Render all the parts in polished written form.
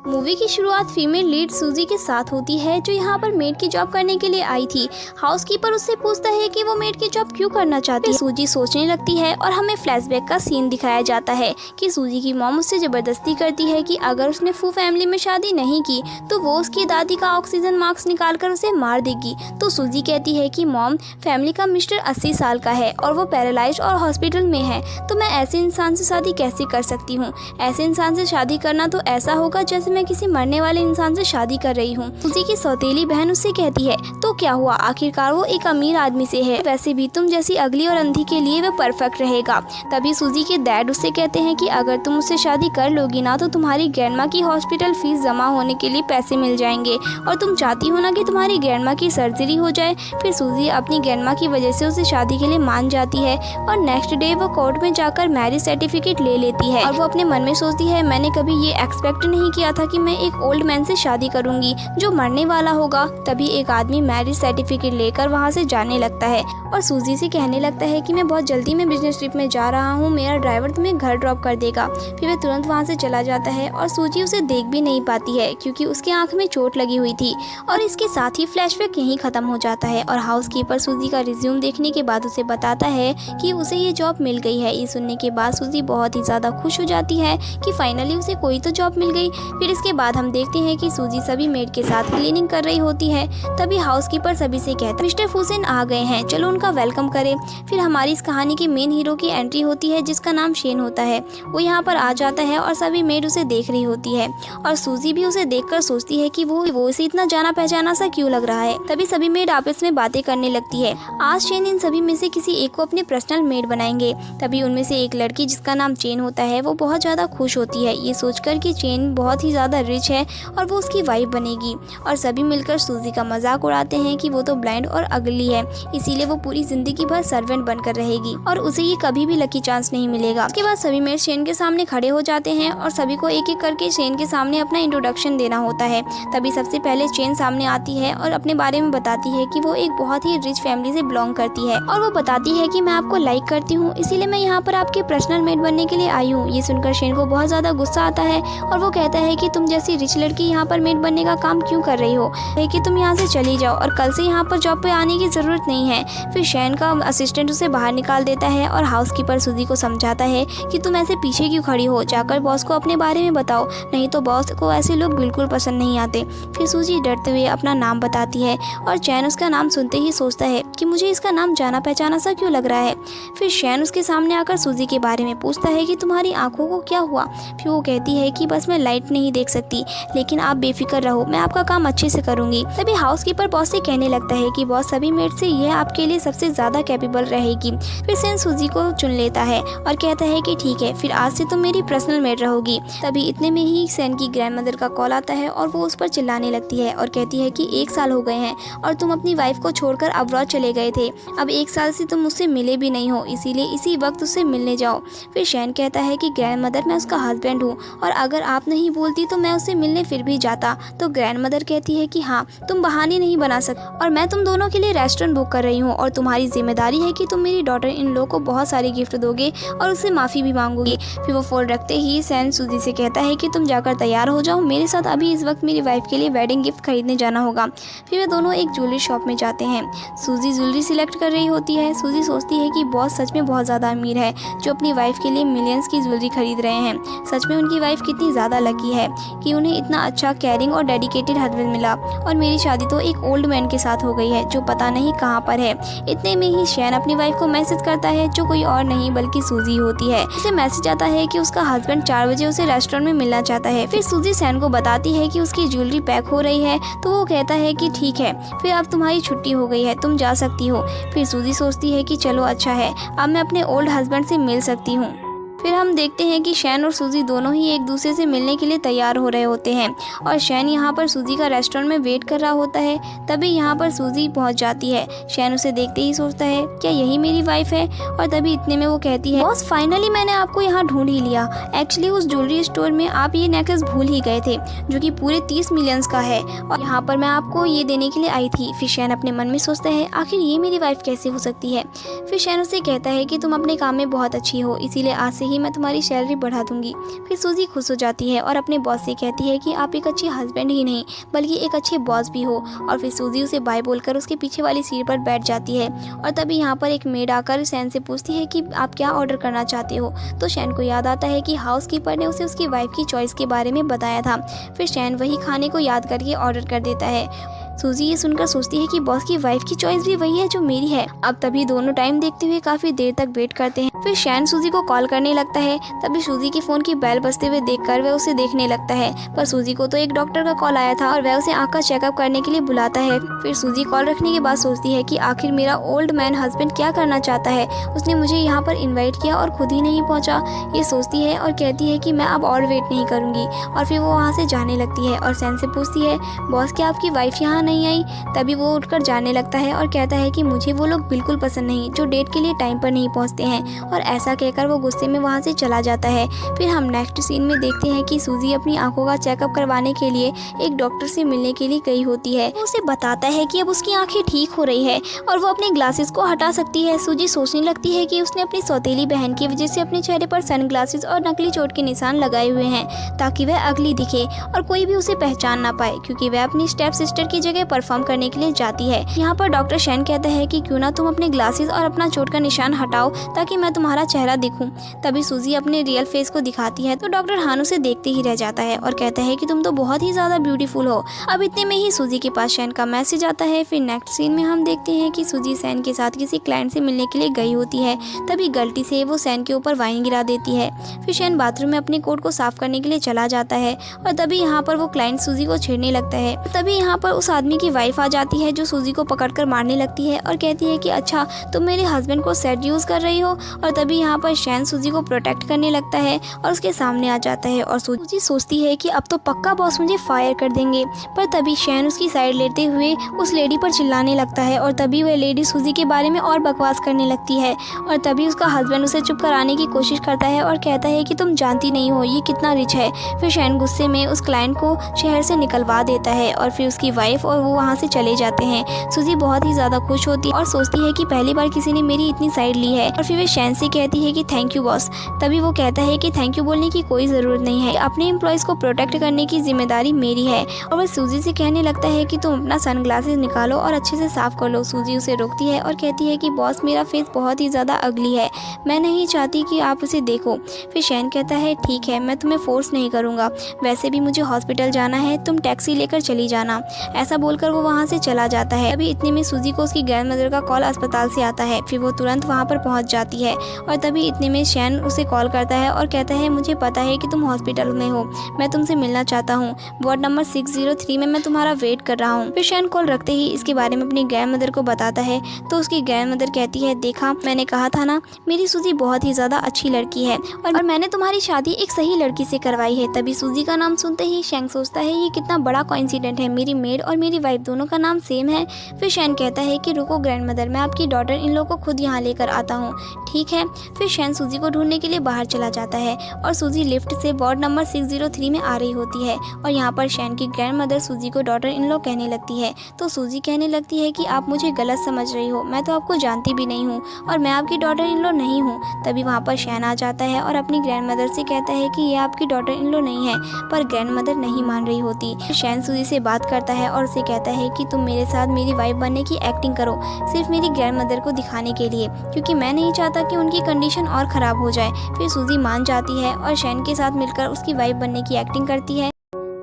Movie की शुरुआत female lead सूजी के साथ होती है, जो यहाँ पर मेड की जॉब करने के लिए आई थी। हाउसकीपर उससे पूछता है कि वो मेड की जॉब क्यों करना चाहती है। सूजी सोचने लगती है और हमें फ्लैशबैक का सीन दिखाया जाता है कि सूजी की मॉम उससे जबरदस्ती करती है कि अगर उसने फू फैमिली में शादी नहीं की तो वो उसकी दादी का ऑक्सीजन मास्क निकाल कर उसे मार देगी। तो सूजी कहती है कि मॉम, फैमिली का मिस्टर 80 साल का है और वो पैरालाइज्ड और हॉस्पिटल में है, तो मैं ऐसे इंसान से शादी कैसे कर सकती हूँ। ऐसे इंसान से शादी करना तो ऐसा होगा जैसे मैं किसी मरने वाले इंसान से शादी कर रही हूँ। सूजी की सौतेली बहन उससे कहती है, तो क्या हुआ, आखिरकार वो एक अमीर आदमी से है, वैसे भी तुम जैसी अगली और अंधी के लिए वो परफेक्ट रहेगा। तभी सूजी के डैड उससे कहते हैं कि अगर तुम उससे शादी कर लोगी ना तो तुम्हारी ग्रैंडमा की हॉस्पिटल फीस जमा होने के लिए पैसे मिल जाएंगे और तुम चाहती हो ना कि तुम्हारी ग्रैंडमा की सर्जरी हो जाए। फिर सूजी अपनी ग्रैंडमा की वजह से उसे शादी के लिए मान जाती है और नेक्स्ट डे वो कोर्ट में जाकर मैरिज सर्टिफिकेट ले लेती है। और वो अपने मन में सोचती है, मैंने कभी ये एक्सपेक्ट नहीं किया था कि मैं एक ओल्ड मैन से शादी करूंगी जो मरने वाला होगा। तभी एक आदमी मैरिज सर्टिफिकेट लेकर वहाँ से जाने लगता है और सूजी से कहने लगता है कि मैं बहुत जल्दी में बिजनेस ट्रिप में जा रहा हूँ, मेरा ड्राइवर तुम्हें घर ड्रॉप कर देगा। फिर वह तुरंत वहाँ से चला जाता है और सूजी उसे देख भी नहीं पाती है क्योंकि उसकी आंख में चोट लगी हुई थी। और इसके साथ ही फ्लैशबैक यहीं खत्म हो जाता है और हाउसकीपर सूजी का रिज्यूम देखने के बाद उसे बताता है कि उसे ये जॉब मिल गई है। ये सुनने के बाद सूजी बहुत ही ज़्यादा खुश हो जाती है कि फाइनली उसे कोई तो जॉब मिल गई। फिर इसके बाद हम देखते हैं कि सूजी सभी मेड के साथ क्लीनिंग कर रही होती है। तभी हाउसकीपर सभी से कहता है, मिस्टर फुसेन आ गए हैं, चलो उनका वेलकम करें। फिर हमारी इस कहानी के मेन हीरो की एंट्री होती है जिसका नाम शेन होता है। वो यहाँ पर आ जाता है और सभी मेड उसे देख रही होती है और सूजी भी उसे देखकर सोचती है कि वो इसे इतना जाना पहचाना सा क्यों लग रहा है। तभी सभी मेड आपस में बातें करने लगती है। आज शेन इन सभी में से किसी एक को अपने पर्सनल मेड बनाएंगे। तभी उनमें से एक लड़की जिसका नाम चेन होता है वो बहुत ज़्यादा खुश होती है ये सोचकर कि चेन बहुत ही ज़्यादा रिच है और वो उसकी वाइफ बनेगी। और सभी मिलकर सूजी का मजाक उड़ाते हैं कि वो तो ब्लाइंड और अगली है, इसीलिए वो पूरी जिंदगी भर सर्वेंट बनकर रहेगी और उसे ये कभी भी लकी चांस नहीं मिलेगा। उसके बाद सभी मेड शेन के सामने खड़े हो जाते हैं और सभी को एक एक करके शेन के सामने अपना इंट्रोडक्शन देना होता है। तभी सबसे पहले चेन सामने आती है और अपने बारे में बताती है कि वो एक बहुत ही रिच फैमिली से बिलोंग करती है और वो बताती है कि मैं आपको लाइक करती हूँ, इसीलिए मैं यहाँ पर आपके पर्सनल मेड बनने के लिए आई हूँ। ये सुनकर शेन को बहुत ज्यादा गुस्सा आता है और वो कहता है कि तुम जैसी रिच लड़की यहाँ पर मेड बनने का काम क्यों कर रही हो, कि तुम यहाँ से चली जाओ और कल से यहाँ पर जॉब पे आने की जरूरत नहीं है। फिर शेन का असिस्टेंट उसे बाहर निकाल देता है और हाउसकीपर सूजी को समझाता है कि तुम ऐसे पीछे क्यों खड़ी हो, जाकर बॉस को अपने बारे में बताओ, नहीं तो बॉस को ऐसे लोग बिल्कुल पसंद नहीं आते। फिर सूजी डरते हुए अपना नाम बताती है और चैन उसका नाम सुनते ही सोचता है कि मुझे इसका नाम जाना पहचाना सा क्यों लग रहा है। फिर शैन उसके सामने आकर सूजी के बारे में पूछता है कि तुम्हारी आंखों को क्या हुआ। फिर वो कहती है कि बस मैं लाइट नहीं देख सकती, लेकिन आप बेफिक्र रहो, मैं आपका काम अच्छे से करूंगी। तभी हाउसकीपर बॉस से कहने लगता है कि बॉस सभी मेड से यह आपके लिए सबसे ज्यादा कैपेबल रहेगी। फिर शैन सूजी को चुन लेता है और कहता है कि ठीक है, फिर आज से तुम मेरी पर्सनल मेड रहोगी। तभी इतने में ही शैन की ग्रैंडमदर का कॉल आता है और वो उस पर चिल्लाने लगती है और कहती है कि 1 साल हो गए हैं और तुम अपनी वाइफ को छोड़कर अब्रॉड चले गए थे, अब 1 साल से तुम मुझसे मिले भी नहीं हो, इसीलिए इसी वक्त उससे मिलने जाओ। फिर शैन कहता है कि ग्रैंडमदर मैं उसका हस्बैंड हूँ और अगर आप नहीं बोलती तो मैं उससे मिलने फिर भी जाता। तो ग्रैंडमदर कहती है कि हाँ, तुम बहाने नहीं बना सकते और मैं तुम दोनों के लिए रेस्टोरेंट बुक कर रही हूँ और तुम्हारी जिम्मेदारी है कि तुम मेरी डॉटर इन लॉ को बहुत सारे गिफ्ट दोगे और उससे माफ़ी भी मांगोगे। फिर वो फोन रखते ही शैन सूजी से कहता है कि तुम जाकर तैयार हो जाओ, मेरे साथ अभी इस वक्त मेरी वाइफ के लिए वेडिंग गिफ्ट खरीदने जाना होगा। फिर वे दोनों एक ज्वेलरी शॉप में जाते हैं। सूजी ज्वेलरी सिलेक्ट कर रही होती है। सूजी सोचती है कि बॉस सच में बहुत ज़्यादा अमीर है जो अपनी वाइफ के लिए मिलियंस की ज्वेलरी खरीद रहे हैं। सच में उनकी वाइफ कितनी ज़्यादा लकी है कि उन्हें इतना अच्छा केयरिंग और डेडिकेटेड हस्बैंड मिला और मेरी शादी तो एक ओल्ड मैन के साथ हो गई है जो पता नहीं कहाँ पर है। इतने में ही शैन अपनी वाइफ को मैसेज करता है जो कोई और नहीं बल्कि सूजी होती है। उसे मैसेज आता है कि उसका हस्बैंड 4 बजे उसे रेस्टोरेंट में मिलना चाहता है। फिर सूजी शैन को बताती है कि उसकी ज्वेलरी पैक हो रही है, तो वो कहता है कि ठीक है, फिर अब तुम्हारी छुट्टी हो गई है, तुम जा सकती हो। फिर सूजी सोचती है कि चलो अच्छा है, अब मैं अपने ओल्ड हस्बैंड से मिल सकती हूँ। फिर हम देखते हैं कि शैन और सूजी दोनों ही एक दूसरे से मिलने के लिए तैयार हो रहे होते हैं और शैन यहाँ पर सूजी का रेस्टोरेंट में वेट कर रहा होता है। तभी यहाँ पर सूजी पहुँच जाती है। शैन उसे देखते ही सोचता है क्या यही मेरी वाइफ है, और तभी इतने में वो कहती है बॉस फाइनली मैंने आपको यहाँ ढूंढ ही लिया। एक्चुअली उस ज्वेलरी स्टोर में आप ये नेकलेस भूल ही गए थे जो कि पूरे 30 मिलियंस का है और यहाँ पर मैं आपको ये देने के लिए आई थी। फिर शैन अपने मन में सोचता है आखिर ये मेरी वाइफ कैसे हो सकती है। फिर शैन उसे कहता है कि तुम अपने काम में बहुत अच्छी हो, इसीलिए आज से ही ही मैं तुम्हारी सैलरी बढ़ा दूंगी। फिर सूजी खुश हो जाती है और अपने बॉस से कहती है कि आप एक अच्छे हस्बैंड ही नहीं बल्कि एक अच्छे बॉस भी हो। और फिर सूजी उसे बाय बोलकर उसके पीछे वाली सीट पर बैठ जाती है। और तभी यहाँ पर एक मेड आकर शैन से पूछती है कि आप क्या ऑर्डर करना चाहते हो। तो शैन को याद आता है कि हाउसकीपर ने उसे उसकी वाइफ की चॉइस के बारे में बताया था। फिर शैन वही खाने को याद करके ऑर्डर कर देता है। सूजी ये सुनकर सोचती है कि बॉस की वाइफ की चॉइस भी वही है जो मेरी है। अब तभी दोनों टाइम देखते हुए काफी देर तक वेट करते हैं। फिर शैन सूजी को कॉल करने लगता है। तभी सूजी के फोन की बेल बजते हुए देखकर वह उसे देखने लगता है, पर सूजी को तो एक डॉक्टर का कॉल आया था और वह उसे आँख का चेकअप करने के लिए बुलाता है। फिर सूजी कॉल रखने के बाद सोचती है कि आखिर मेरा ओल्ड मैन हस्बैंड क्या करना चाहता है। उसने मुझे यहाँ पर इन्वाइट किया और खुद ही नहीं पहुँचा। ये सोचती है और कहती है कि मैं अब और वेट नहीं करूँगी। और फिर वो वहाँ से जाने लगती है और शैन से पूछती है, बॉस क्या आपकी वाइफ यहाँ नहीं आई। तभी वो उठकर जाने लगता है और कहता है कि मुझे वो लोग बिल्कुल पसंद नहीं जो डेट के लिए टाइम पर नहीं पहुंचते हैं। और ऐसा कहकर वो गुस्से में वहां से चला जाता है। फिर हम नेक्स्ट सीन में देखते हैं कि सूजी अपनी आंखों का चेकअप करवाने के लिए एक डॉक्टर से मिलने के लिए गई होती है। उसे बताता है कि अब उसकी आंखें ठीक हो रही है और वो अपने ग्लासेस को हटा सकती है। सूजी सोचने लगती है कि उसने अपनी सौतेली बहन की वजह से अपने चेहरे पर सनग्लासेस और नकली चोट के निशान लगाए हुए हैं ताकि वह अगली दिखे और कोई भी उसे पहचान ना पाए, क्योंकि वह अपनी स्टेप सिस्टर की जगह परफॉर्म करने के लिए जाती है। यहाँ पर डॉक्टर शैन कहता है कि क्यों ना तुम अपने ग्लासेस और अपना चोट का निशान हटाओ ताकि मैं तुम्हारा चेहरा दिखूं। तभी सूजी अपने रियल फेस को दिखाती है तो डॉक्टर हान उसे देखते ही रह जाता है और कहता है कि तुम तो बहुत ही ज्यादा ब्यूटीफुल हो। अब इतने में ही सूजी के पास शैन का मैसेज आता है। फिर नेक्स्ट सीन में हम देखते हैं कि सूजी शैन के साथ किसी क्लाइंट से मिलने के लिए गई होती है। तभी गलती से वो शैन के ऊपर वाइन गिरा देती है। फिर शैन बाथरूम में अपने कोट को साफ करने के लिए चला जाता है और तभी यहाँ पर वो क्लाइंट सूजी को छेड़ने लगता है। तभी यहाँ पर उस आदमी की वाइफ आ जाती है जो सूजी को पकड़कर मारने लगती है और कहती है कि अच्छा तुम मेरे हस्बैंड को सेड्यूस कर रही हो। और तभी यहाँ पर शैन सूजी को प्रोटेक्ट करने लगता है और उसके सामने आ जाता है और सूजी सोचती है कि अब तो पक्का बॉस मुझे फायर कर देंगे। पर तभी शैन उसकी साइड लेते हुए उस लेडी पर चिल्लाने लगता है और तभी वह लेडी सूजी के बारे में और बकवास करने लगती है। और तभी उसका हस्बैंड उसे चुप कराने की कोशिश करता है और कहता है कि तुम जानती नहीं हो ये कितना रिच है। फिर शैन गुस्से में उस क्लाइंट को शहर से निकलवा देता है और फिर उसकी वाइफ और वो वहाँ से चले जाते हैं। सूजी बहुत ही ज़्यादा खुश होती है और सोचती है कि पहली बार किसी ने मेरी इतनी साइड ली है। और फिर वे शैन से कहती है कि थैंक यू बॉस। तभी वो कहता है कि थैंक यू बोलने की कोई ज़रूरत नहीं है, अपने एम्प्लॉयज़ को प्रोटेक्ट करने की जिम्मेदारी मेरी है। और वह सूजी से कहने लगता है कि तुम अपना सनग्लासेस निकालो और अच्छे से साफ कर लो। सूजी उसे रोकती है और कहती है कि बॉस मेरा फेस बहुत ही ज़्यादा अगली है, मैं नहीं चाहती कि आप उसे देखो। फिर शैन कहता है ठीक है मैं तुम्हें फोर्स नहीं करूँगा, वैसे भी मुझे हॉस्पिटल जाना है, तुम टैक्सी लेकर चली जाना। ऐसा बोलकर वो वहाँ से चला जाता है। अभी इतने में सूजी को उसकी ग्रैंडमदर का कॉल अस्पताल से आता है। फिर वो तुरंत वहाँ पर पहुँच जाती है और तभी इतने में शैन उसे कॉल करता है और कहता है मुझे पता है कि तुम हॉस्पिटल में हो, मैं तुमसे मिलना चाहता हूँ, वार्ड नंबर 603 में मैं तुम्हारा वेट कर रहा हूँ। फिर शैन कॉल रखते ही इसके बारे में अपनी ग्रैंडमदर को बताता है तो उसकी ग्रैंडमदर कहती है देखा मैंने कहा था ना मेरी सूजी बहुत ही ज़्यादा अच्छी लड़की है और मैंने तुम्हारी शादी एक सही लड़की से करवाई है। तभी सूजी का नाम सुनते ही शैन सोचता है ये कितना बड़ा कोइंसिडेंट है, मेरी मेड और मेरी वाइफ दोनों का नाम सेम है। फिर शैन कहता है कि रुको ग्रैंडमदर, मैं आपकी डॉटर इन लोग को खुद यहाँ लेकर आता हूँ, ठीक है। फिर शैन सूजी को ढूंढने के लिए बाहर चला जाता है और सूजी लिफ्ट से वार्ड नंबर 603 में आ रही होती है और यहाँ पर शैन की ग्रैंडमदर सूजी को डॉटर इन लोग कहने लगती है तो सूजी कहने लगती है कि आप मुझे गलत समझ रही हो, मैं तो आपको जानती भी नहीं हूँ और मैं आपकी डॉटर इन लॉ नहीं हूँ। तभी वहाँ पर शैन आ जाता है और अपनी ग्रैंडमदर से कहता है कि ये आपकी डॉटर इन लॉ नहीं है, पर ग्रैंडमदर नहीं मान रही होती। शैन सूजी से बात करता है और उसे कहता है कि तुम मेरे साथ मेरी वाइफ बनने की एक्टिंग करो सिर्फ मेरी ग्रैंडमदर को दिखाने के लिए, क्योंकि मैं नहीं चाहता कि उनकी कंडीशन और ख़राब हो जाए। फिर सूजी मान जाती है और शैन के साथ मिलकर उसकी वाइफ बनने की एक्टिंग करती है।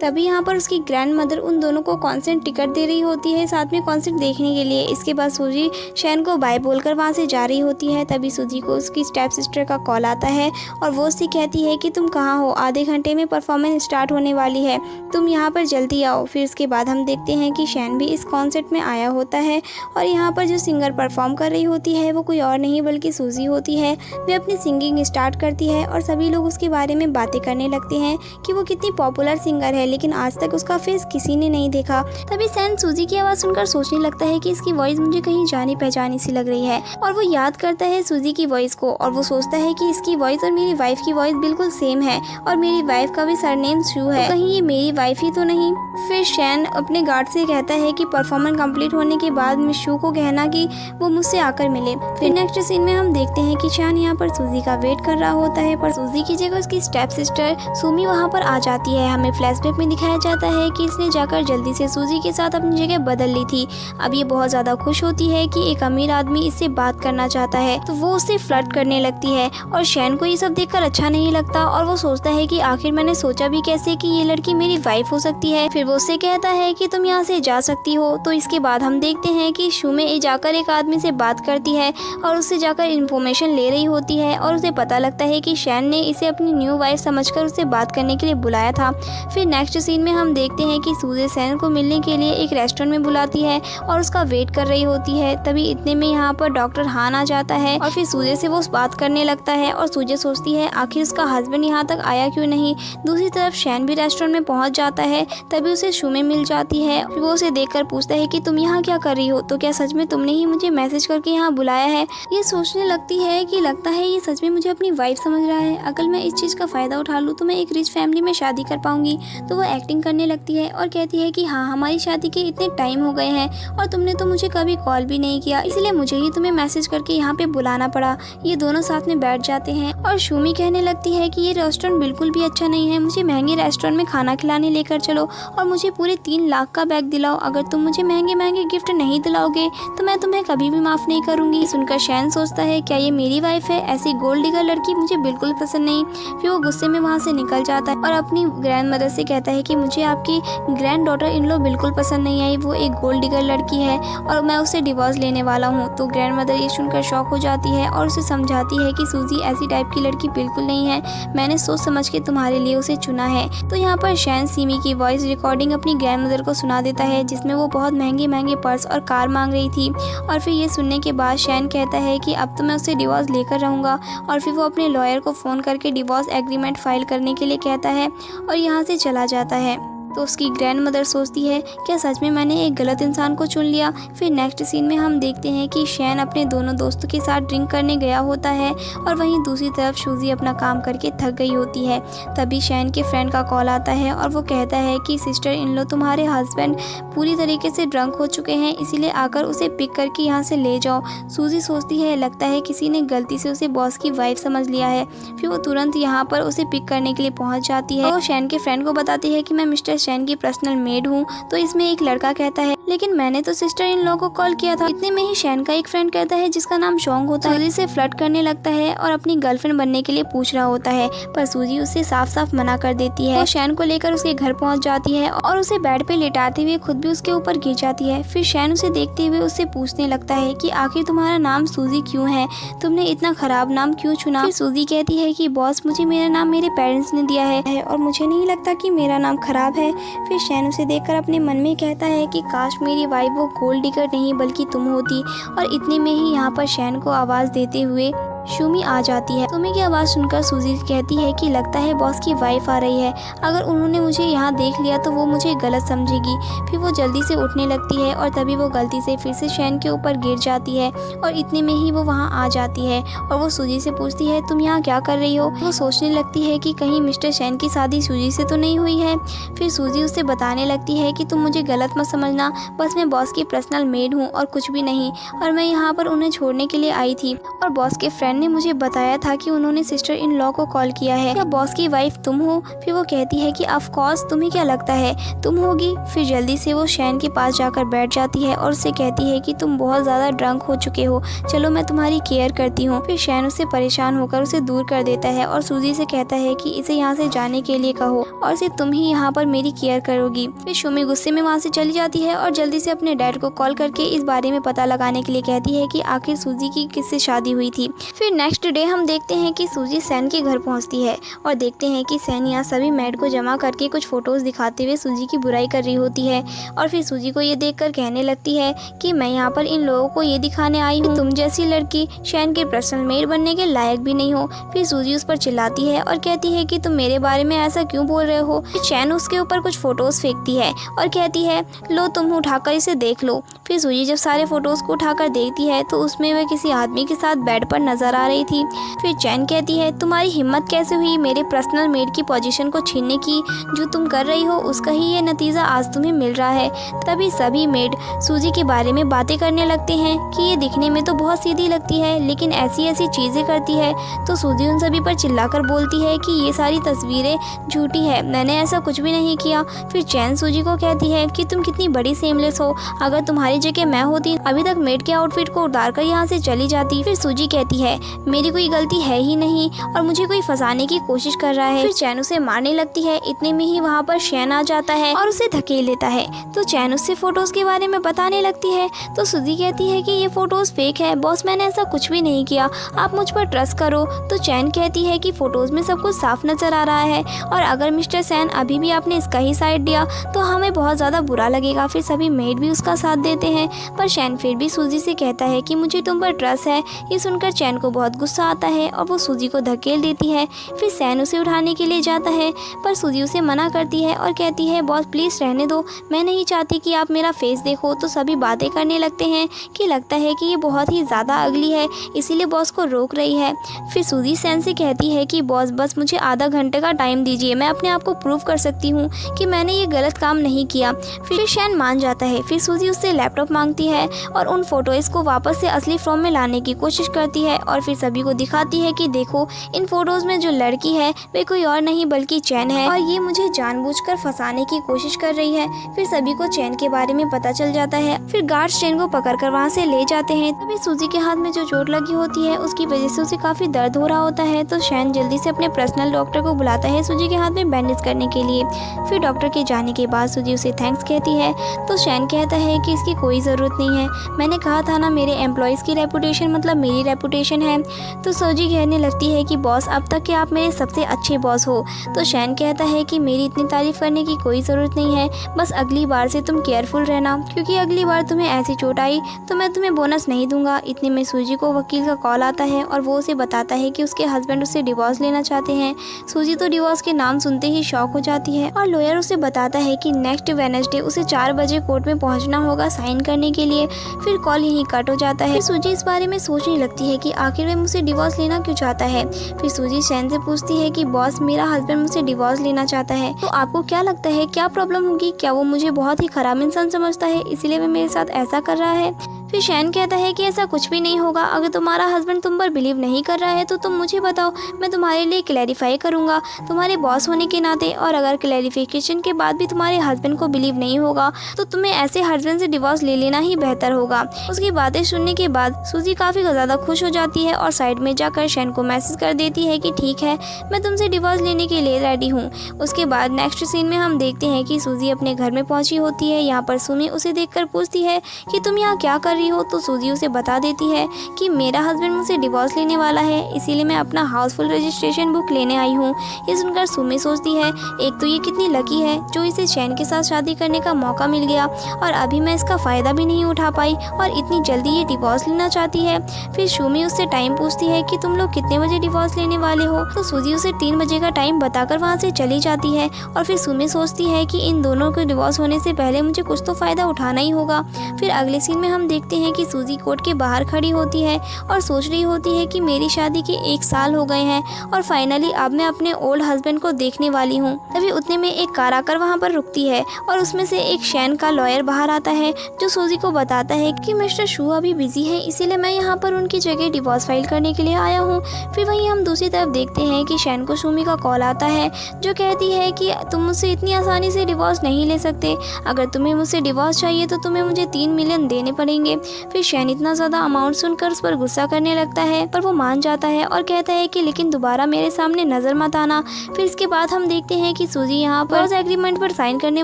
तभी यहाँ पर उसकी ग्रैंडमदर उन दोनों को कॉन्सर्ट टिकट दे रही होती है साथ में कॉन्सर्ट देखने के लिए। इसके बाद सूजी शैन को बाय बोलकर वहाँ से जा रही होती है। तभी सूजी को उसकी स्टेप सिस्टर का कॉल आता है और वो उससे कहती है कि तुम कहाँ हो, आधे घंटे में परफॉर्मेंस स्टार्ट होने वाली है, तुम यहाँ पर जल्दी आओ। फिर उसके बाद हम देखते हैं कि शैन भी इस कॉन्सर्ट में आया होता है और यहाँ पर जो सिंगर परफॉर्म कर रही होती है वो कोई और नहीं बल्कि सूजी होती है। वे अपनी सिंगिंग स्टार्ट करती है और सभी लोग उसके बारे में बातें करने लगते हैं कि वो कितनी पॉपुलर सिंगर है, लेकिन आज तक उसका फेस किसी ने नहीं देखा। तभी शैन सूजी की आवाज़ सुनकर सोचने लगता है कि इसकी वॉइस मुझे कहीं जानी पहचानी सी लग रही है और वो याद करता है सूजी की वॉइस को और वो सोचता है कि इसकी वॉइस और मेरी वाइफ की वॉइस बिल्कुल सेम है और मेरी वाइफ का भी सरनेम शू है, तो कहीं ये मेरी वाइफ ही तो नहीं। फिर शैन अपने गार्ड से कहता है कि परफॉर्मेंस कंप्लीट होने के बाद मिस शू को कहना कि वो मुझसे आकर मिले। फिर नेक्स्ट सीन में हम देखते हैं कि शैन यहाँ पर सूजी का वेट कर रहा होता है, पर सूजी की जगह उसकी स्टेप सिस्टर सुमी वहाँ पर आ जाती है। हमें फ्लैशबैक में दिखाया जाता है कि इसने जाकर जल्दी से सूजी के साथ अपनी जगह बदल ली थी। अब ये बहुत ज़्यादा खुश होती है कि एक अमीर आदमी इससे बात करना चाहता है, तो वो उससे फ्लर्ट करने लगती है और शैन को ये सब देखकर अच्छा नहीं लगता और वो सोचता है कि आखिर मैंने सोचा भी कैसे कि ये लड़की मेरी वाइफ हो सकती है। फिर वो उससे कहता है कि तुम यहाँ से जा सकती हो। तो इसके बाद हम देखते हैं कि शुमे जाकर एक आदमी से बात करती है और उससे जाकर इन्फॉर्मेशन ले रही होती है और उसे पता लगता है कि शैन ने इसे अपनी न्यू वाइफ समझकर उससे बात करने के लिए बुलाया था। फिर नेक्स्ट सीन में हम देखते हैं कि सूजी शैन को मिलने के लिए एक रेस्टोरेंट में बुलाती है और उसका वेट कर रही होती है। तभी इतने में यहाँ पर डॉक्टर हान आ जाता है और फिर सूजी से वो बात करने लगता है और सूजी सोचती है आखिर उसका हस्बैंड यहाँ तक आया क्यों नहीं। दूसरी तरफ शैन भी रेस्टोरेंट में पहुँच जाता है, तभी उसे शुमे मिल जाती है। वो उसे देखकर पूछता है कि तुम यहाँ क्या कर रही हो, तो क्या सच में तुमने ही मुझे मैसेज करके यहाँ बुलाया है। ये सोचने लगती है कि लगता है ये सच में मुझे अपनी वाइफ समझ रहा है। अगर मैं इस चीज़ का फ़ायदा उठा लूँ तो मैं एक रिच फैमिली में शादी कर पाऊंगी। तो वो एक्टिंग करने लगती है और कहती है कि हाँ, हमारी शादी के इतने टाइम हो गए हैं और तुमने तो मुझे कभी कॉल भी नहीं किया, इसलिए मुझे ही तुम्हें मैसेज करके यहाँ पे बुलाना पड़ा। ये दोनों साथ में बैठ जाते हैं और शुमी कहने लगती है कि ये रेस्टोरेंट बिल्कुल भी अच्छा नहीं है, मुझे महंगे रेस्टोरेंट में खाना खिलाने लेकर चलो और मुझे पूरे 3 लाख का बैग दिलाओ। अगर तुम मुझे महंगे महंगे गिफ्ट नहीं दिलाओगे तो मैं तुम्हें कभी भी माफ़ नहीं करूँगी। सुनकर शैन सोचता है क्या ये मेरी वाइफ है, ऐसी गोल्ड डिगर लड़की मुझे बिल्कुल पसंद नहीं। फिर वो गुस्से में वहाँ से निकल जाता है और अपनी ग्रैंड मदर से कहता है कि मुझे आपकी ग्रैंड डॉटर इन लो बिल्कुल पसंद नहीं आई, वो एक गोल्ड डिगर लड़की है और मैं उससे डिवोर्स लेने वाला हूँ। तो ग्रैंड मदर ये सुनकर शॉक हो जाती है और उसे समझाती है कि सूजी ऐसी टाइप की लड़की बिल्कुल नहीं है, मैंने सोच समझ के तुम्हारे लिए उसे चुना है। तो यहाँ पर शैन सिमी की वॉइस रिकॉर्डिंग अपनी ग्रैंड मदर को सुना देता है, जिसमें वो बहुत महंगे महंगे पर्स और कार मांग रही थी। और फिर ये सुनने के बाद शैन कहता है कि अब तो मैं उससे डिवोर्स लेकर रहूँगा और फिर वो अपने लॉयर को फ़ोन करके डिवोर्स एग्रीमेंट फाइल करने के लिए कहता है और यहाँ से चला जाता है। तो उसकी ग्रैंड मदर सोचती है क्या सच में मैंने एक गलत इंसान को चुन लिया। फिर नेक्स्ट सीन में हम देखते हैं कि शैन अपने दोनों दोस्तों के साथ ड्रिंक करने गया होता है और वहीं दूसरी तरफ सूजी अपना काम करके थक गई होती है। तभी शैन के फ्रेंड का कॉल आता है और वो कहता है कि सिस्टर इन लो तुम्हारे हस्बैंड पूरी तरीके से ड्रंक हो चुके हैं, इसीलिए आकर उसे पिक करके यहाँ से ले जाओ। सूजी सोचती है लगता है किसी ने गलती से उसे बॉस की वाइफ समझ लिया है। फिर वो तुरंत यहाँ पर उसे पिक करने के लिए पहुँच जाती है और वो शैन के फ्रेंड को बताती है कि मैं मिस्टर शैन की पर्सनल मेड हूँ। तो इसमें एक लड़का कहता है लेकिन मैंने तो सिस्टर इन लॉ को कॉल किया था। इतने में ही शैन का एक फ्रेंड कहता है जिसका नाम शोंग होता है, सूजी से फ्लर्ट करने लगता है और अपनी गर्लफ्रेंड बनने के लिए पूछ रहा होता है, पर सूजी उसे साफ साफ मना कर देती है। वो शैन को लेकर उसके घर पहुंच जाती है और उसे बेड पे लेटाते हुए खुद भी उसके ऊपर गिर जाती है। फिर शैन उसे देखते हुए उससे पूछने लगता है कि आखिर तुम्हारा नाम सूजी क्यों है, तुमने इतना खराब नाम क्यों चुना। फिर सूजी कहती है कि बॉस मुझे मेरा नाम मेरे पेरेंट्स ने दिया है और मुझे नहीं लगता कि मेरा नाम खराब है। फिर शैन उसे देखकर अपने मन में कहता है कि काश मेरी वाइफ वो गोल्ड डिगर नहीं बल्कि तुम होती। और इतने में ही यहाँ पर शैन को आवाज़ देते हुए शुमी आ जाती है। सुमी की आवाज़ सुनकर सूजी कहती है कि लगता है बॉस की वाइफ आ रही है, अगर उन्होंने मुझे यहाँ देख लिया तो वो मुझे गलत समझेगी। फिर वो जल्दी से उठने लगती है और तभी वो गलती से फिर से शैन के ऊपर गिर जाती है और इतने में ही वो वहाँ आ जाती है और वो सूजी से पूछती है तुम यहाँ क्या कर रही हो। वो सोचने लगती है कि कहीं मिस्टर शैन की शादी सूजी से तो नहीं हुई है। फिर सूजी उससे बताने लगती है कि तुम मुझे गलत मत समझना, बस मैं बॉस की पर्सनल मेड हूँ और कुछ भी नहीं, और मैं यहाँ पर उन्हें छोड़ने के लिए आई थी और बॉस के फ्रेंड ने मुझे बताया था कि उन्होंने सिस्टर इन लॉ को कॉल किया है। क्या बॉस की वाइफ तुम हो। फिर वो कहती है कि ऑफ कोर्स, तुम्हें क्या लगता है तुम होगी। फिर जल्दी से वो शैन के पास जाकर बैठ जाती है और उससे कहती है कि तुम बहुत ज़्यादा ड्रंक हो चुके हो, चलो मैं तुम्हारी केयर करती हूँ। फिर शैन उससे परेशान होकर उसे दूर कर देता है और सूजी से कहता है कि इसे यहाँ से जाने के लिए कहो और सिर्फ तुम ही यहाँ पर मेरी केयर करोगी। फिर शुमी गुस्से में वहाँ से चली जाती है और जल्दी से अपने डैड को कॉल करके इस बारे में पता लगाने के लिए कहती है कि आखिर सूजी की किससे शादी हुई थी। फिर नेक्स्ट डे हम देखते हैं कि सूजी सैन के घर पहुंचती है और देखते हैं कि सैन यहाँ सभी मेड को जमा करके कुछ फोटोज दिखाते हुए सूजी की बुराई कर रही होती है और फिर सूजी को ये देखकर कहने लगती है कि मैं यहाँ पर इन लोगों को ये दिखाने आई हूँ तुम जैसी लड़की शैन के पर्सनल मेड बनने के लायक भी नहीं हो। फिर सूजी उस पर चिल्लाती है और कहती है कि तुम मेरे बारे में ऐसा क्यों बोल रहे हो। शैन उसके ऊपर कुछ फोटोज फेंकती है और कहती है लो तुम उठाकर इसे देख लो। फिर सूजी जब सारे फोटोज को उठाकर देखती है तो उसमें वह किसी आदमी के साथ बेड पर नजर नजर आ रही थी। फिर चैन कहती है तुम्हारी हिम्मत कैसे हुई मेरे पर्सनल मेड की पोजीशन को छीनने की, जो तुम कर रही हो उसका ही ये नतीजा आज तुम्हें मिल रहा है। तभी सभी मेड सूजी के बारे में बातें करने लगते हैं कि ये दिखने में तो बहुत सीधी लगती है लेकिन ऐसी ऐसी चीज़ें करती है। तो सूजी उन सभी पर चिल्लाकर बोलती है कि ये सारी तस्वीरें झूठी है, मैंने ऐसा कुछ भी नहीं किया। फिर चैन सूजी को कहती है कि तुम कितनी बड़ी सेमलेस हो, अगर तुम्हारी जगह मैं होती अभी तक मेड के आउटफिट को उतार कर यहाँ से चली जाती। फिर सूजी कहती है मेरी कोई गलती है ही नहीं और मुझे कोई फंसाने की कोशिश कर रहा है। फिर चैन उसे मारने लगती है। इतने में ही वहाँ पर शैन आ जाता है और उसे धकेल लेता है। तो चैन उससे फोटोज के बारे में बताने लगती है। तो सूजी कहती है कि ये फोटोज फेक है बॉस, मैंने ऐसा कुछ भी नहीं किया, आप मुझ पर ट्रस्ट करो। तो चैन कहती है कि फोटोज में सब कुछ साफ नजर आ रहा है और अगर मिस्टर सैन अभी भी आपने इसका ही साइड दिया तो हमें बहुत ज़्यादा बुरा लगेगा। फिर सभी मेड भी उसका साथ देते हैं पर शैन फिर भी सूजी से कहता है कि मुझे तुम पर ट्रस्ट है। ये सुनकर चैन को बहुत गुस्सा आता है और वो सूजी को धकेल देती है। फिर सैन उसे उठाने के लिए जाता है पर सूजी उसे मना करती है और कहती है बॉस प्लीज़ रहने दो, मैं नहीं चाहती कि आप मेरा फेस देखो। तो सभी बातें करने लगते हैं कि लगता है कि ये बहुत ही ज़्यादा अगली है इसीलिए बॉस को रोक रही है। फिर सूजी सैन से कहती है कि बॉस बस मुझे आधा घंटे का टाइम दीजिए, मैं अपने आप को प्रूव कर सकती हूँ कि मैंने ये गलत काम नहीं किया। फिर शैन मान जाता है। फिर सूजी उससे लैपटॉप मांगती है और उन फोटोज़ को वापस से असली फॉर्म में लाने की कोशिश करती है और फिर सभी को दिखाती है कि देखो इन फोटोज़ में जो लड़की है वे कोई और नहीं बल्कि चैन है और ये मुझे जानबूझकर फंसाने की कोशिश कर रही है। फिर सभी को चैन के बारे में पता चल जाता है। फिर गार्ड्स चैन को पकड़कर वहाँ से ले जाते हैं। तभी सूजी के हाथ में जो चोट लगी होती है उसकी वजह से उसे काफ़ी दर्द हो रहा होता है। तो शैन जल्दी से अपने पर्सनल डॉक्टर को बुलाता है सूजी के हाथ में बैंडेज करने के लिए। फिर डॉक्टर के जाने के बाद सूजी उसे थैंक्स कहती है। तो शैन कहता है कि इसकी कोई ज़रूरत नहीं है, मैंने कहा था ना मेरे एम्प्लॉयज़ की रेपुटेशन मतलब मेरी रेपुटेशन है। तो सूजी कहने लगती है कि बॉस अब तक के आप मेरे सबसे अच्छे बॉस हो। तो शैन कहता है कि मेरी इतनी तारीफ करने की कोई ज़रूरत नहीं है, बस अगली बार से तुम केयरफुल रहना क्योंकि अगली बार तुम्हें ऐसी चोट आई तो मैं तुम्हें बोनस नहीं दूंगा। इतने में सूजी को वकील का कॉल आता है और वो उसे बताता है कि उसके हस्बैंड उससे डिवोर्स लेना चाहते हैं। सूजी तो डिवोर्स के नाम सुनते ही शॉक हो जाती है और लॉयर उसे बताता है कि नेक्स्ट वेडनेसडे उसे 4 बजे कोर्ट में पहुंचना होगा साइन करने के लिए। फिर कॉल यहीं कट हो जाता है। सूजी इस बारे में सोचने लगती है कि आखिर वह मुझसे डिवोर्स लेना क्यों चाहता है। फिर सूजी शैन से पूछती है कि बॉस मेरा हस्बैंड मुझसे डिवोर्स लेना चाहता है तो आपको क्या लगता है क्या प्रॉब्लम होगी, क्या वो मुझे बहुत ही खराब इंसान समझता है इसलिए वो मेरे साथ ऐसा कर रहा है। फिर शैन कहता है कि ऐसा कुछ भी नहीं होगा, अगर तुम्हारा हस्बैंड तुम पर बिलीव नहीं कर रहा है तो तुम मुझे बताओ, मैं तुम्हारे लिए क्लैरिफाई करूंगा तुम्हारे बॉस होने के नाते। और अगर क्लैरिफिकेशन के बाद भी तुम्हारे हस्बैंड को बिलीव नहीं होगा तो तुम्हें ऐसे हस्बैंड से डिवोर्स ले लेना ही बेहतर होगा। उसकी बातें सुनने के बाद सूजी काफ़ी ज़्यादा खुश हो जाती है और साइड में जाकर शैन को मैसेज कर देती है कि ठीक है मैं तुमसे डिवोर्स लेने के लिए रेडी हूँ। उसके बाद नेक्स्ट सीन में हम देखते हैं कि सूजी अपने घर में पहुँची होती है। यहाँ पर सुमी उसे देखकर पूछती है कि तुम यहाँ क्या कर हो। तो सूजी उसे बता देती है कि मेरा हस्बैंड मुझसे डिवोर्स लेने वाला है इसीलिए मैं अपना हाउसफुल रजिस्ट्रेशन बुक लेने आई हूँ। ये सुनकर सुमी सोचती है एक तो ये कितनी लकी है जो इसे शैन के साथ शादी करने का मौका मिल गया और अभी मैं इसका फ़ायदा भी नहीं उठा पाई और इतनी जल्दी ये डिवोर्स लेना चाहती है। फिर सुमी उससे टाइम पूछती है कि तुम लोग कितने बजे डिवोर्स लेने वाले हो। तो सूजी उसे 3 बजे का टाइम बताकर वहाँ से चली जाती है और फिर सुमी सोचती है कि इन दोनों के डिवोर्स होने से पहले मुझे कुछ तो फ़ायदा उठाना ही होगा। फिर अगले सीन में हम देखते हैं कि सूजी कोर्ट के बाहर खड़ी होती है और सोच रही होती है कि मेरी शादी के 1 साल हो गए हैं और फाइनली अब मैं अपने ओल्ड हस्बैंड को देखने वाली हूँ। तभी उतने में एक कार आकर वहाँ पर रुकती है और उसमें से एक शैन का लॉयर बाहर आता है जो सूजी को बताता है कि मिस्टर शू अभी बिजी है इसीलिए मैं यहाँ पर उनकी जगह डिवोर्स फाइल करने के लिए आया हूँ। फिर वहीं हम दूसरी तरफ देखते हैं कि शैन को सुमी का कॉल आता है जो कहती है कि तुम मुझसे इतनी आसानी से डिवोर्स नहीं ले सकते, अगर तुम्हें मुझसे डिवोर्स चाहिए तो तुम्हें मुझे 3 मिलियन देने पड़ेंगे। फिर शैन इतना ज़्यादा अमाउंट सुनकर उस पर गुस्सा करने लगता है पर वो मान जाता है और कहता है कि लेकिन दोबारा मेरे सामने नजर मत आना। फिर इसके बाद हम देखते हैं कि सूजी यहाँ पर एग्रीमेंट पर साइन करने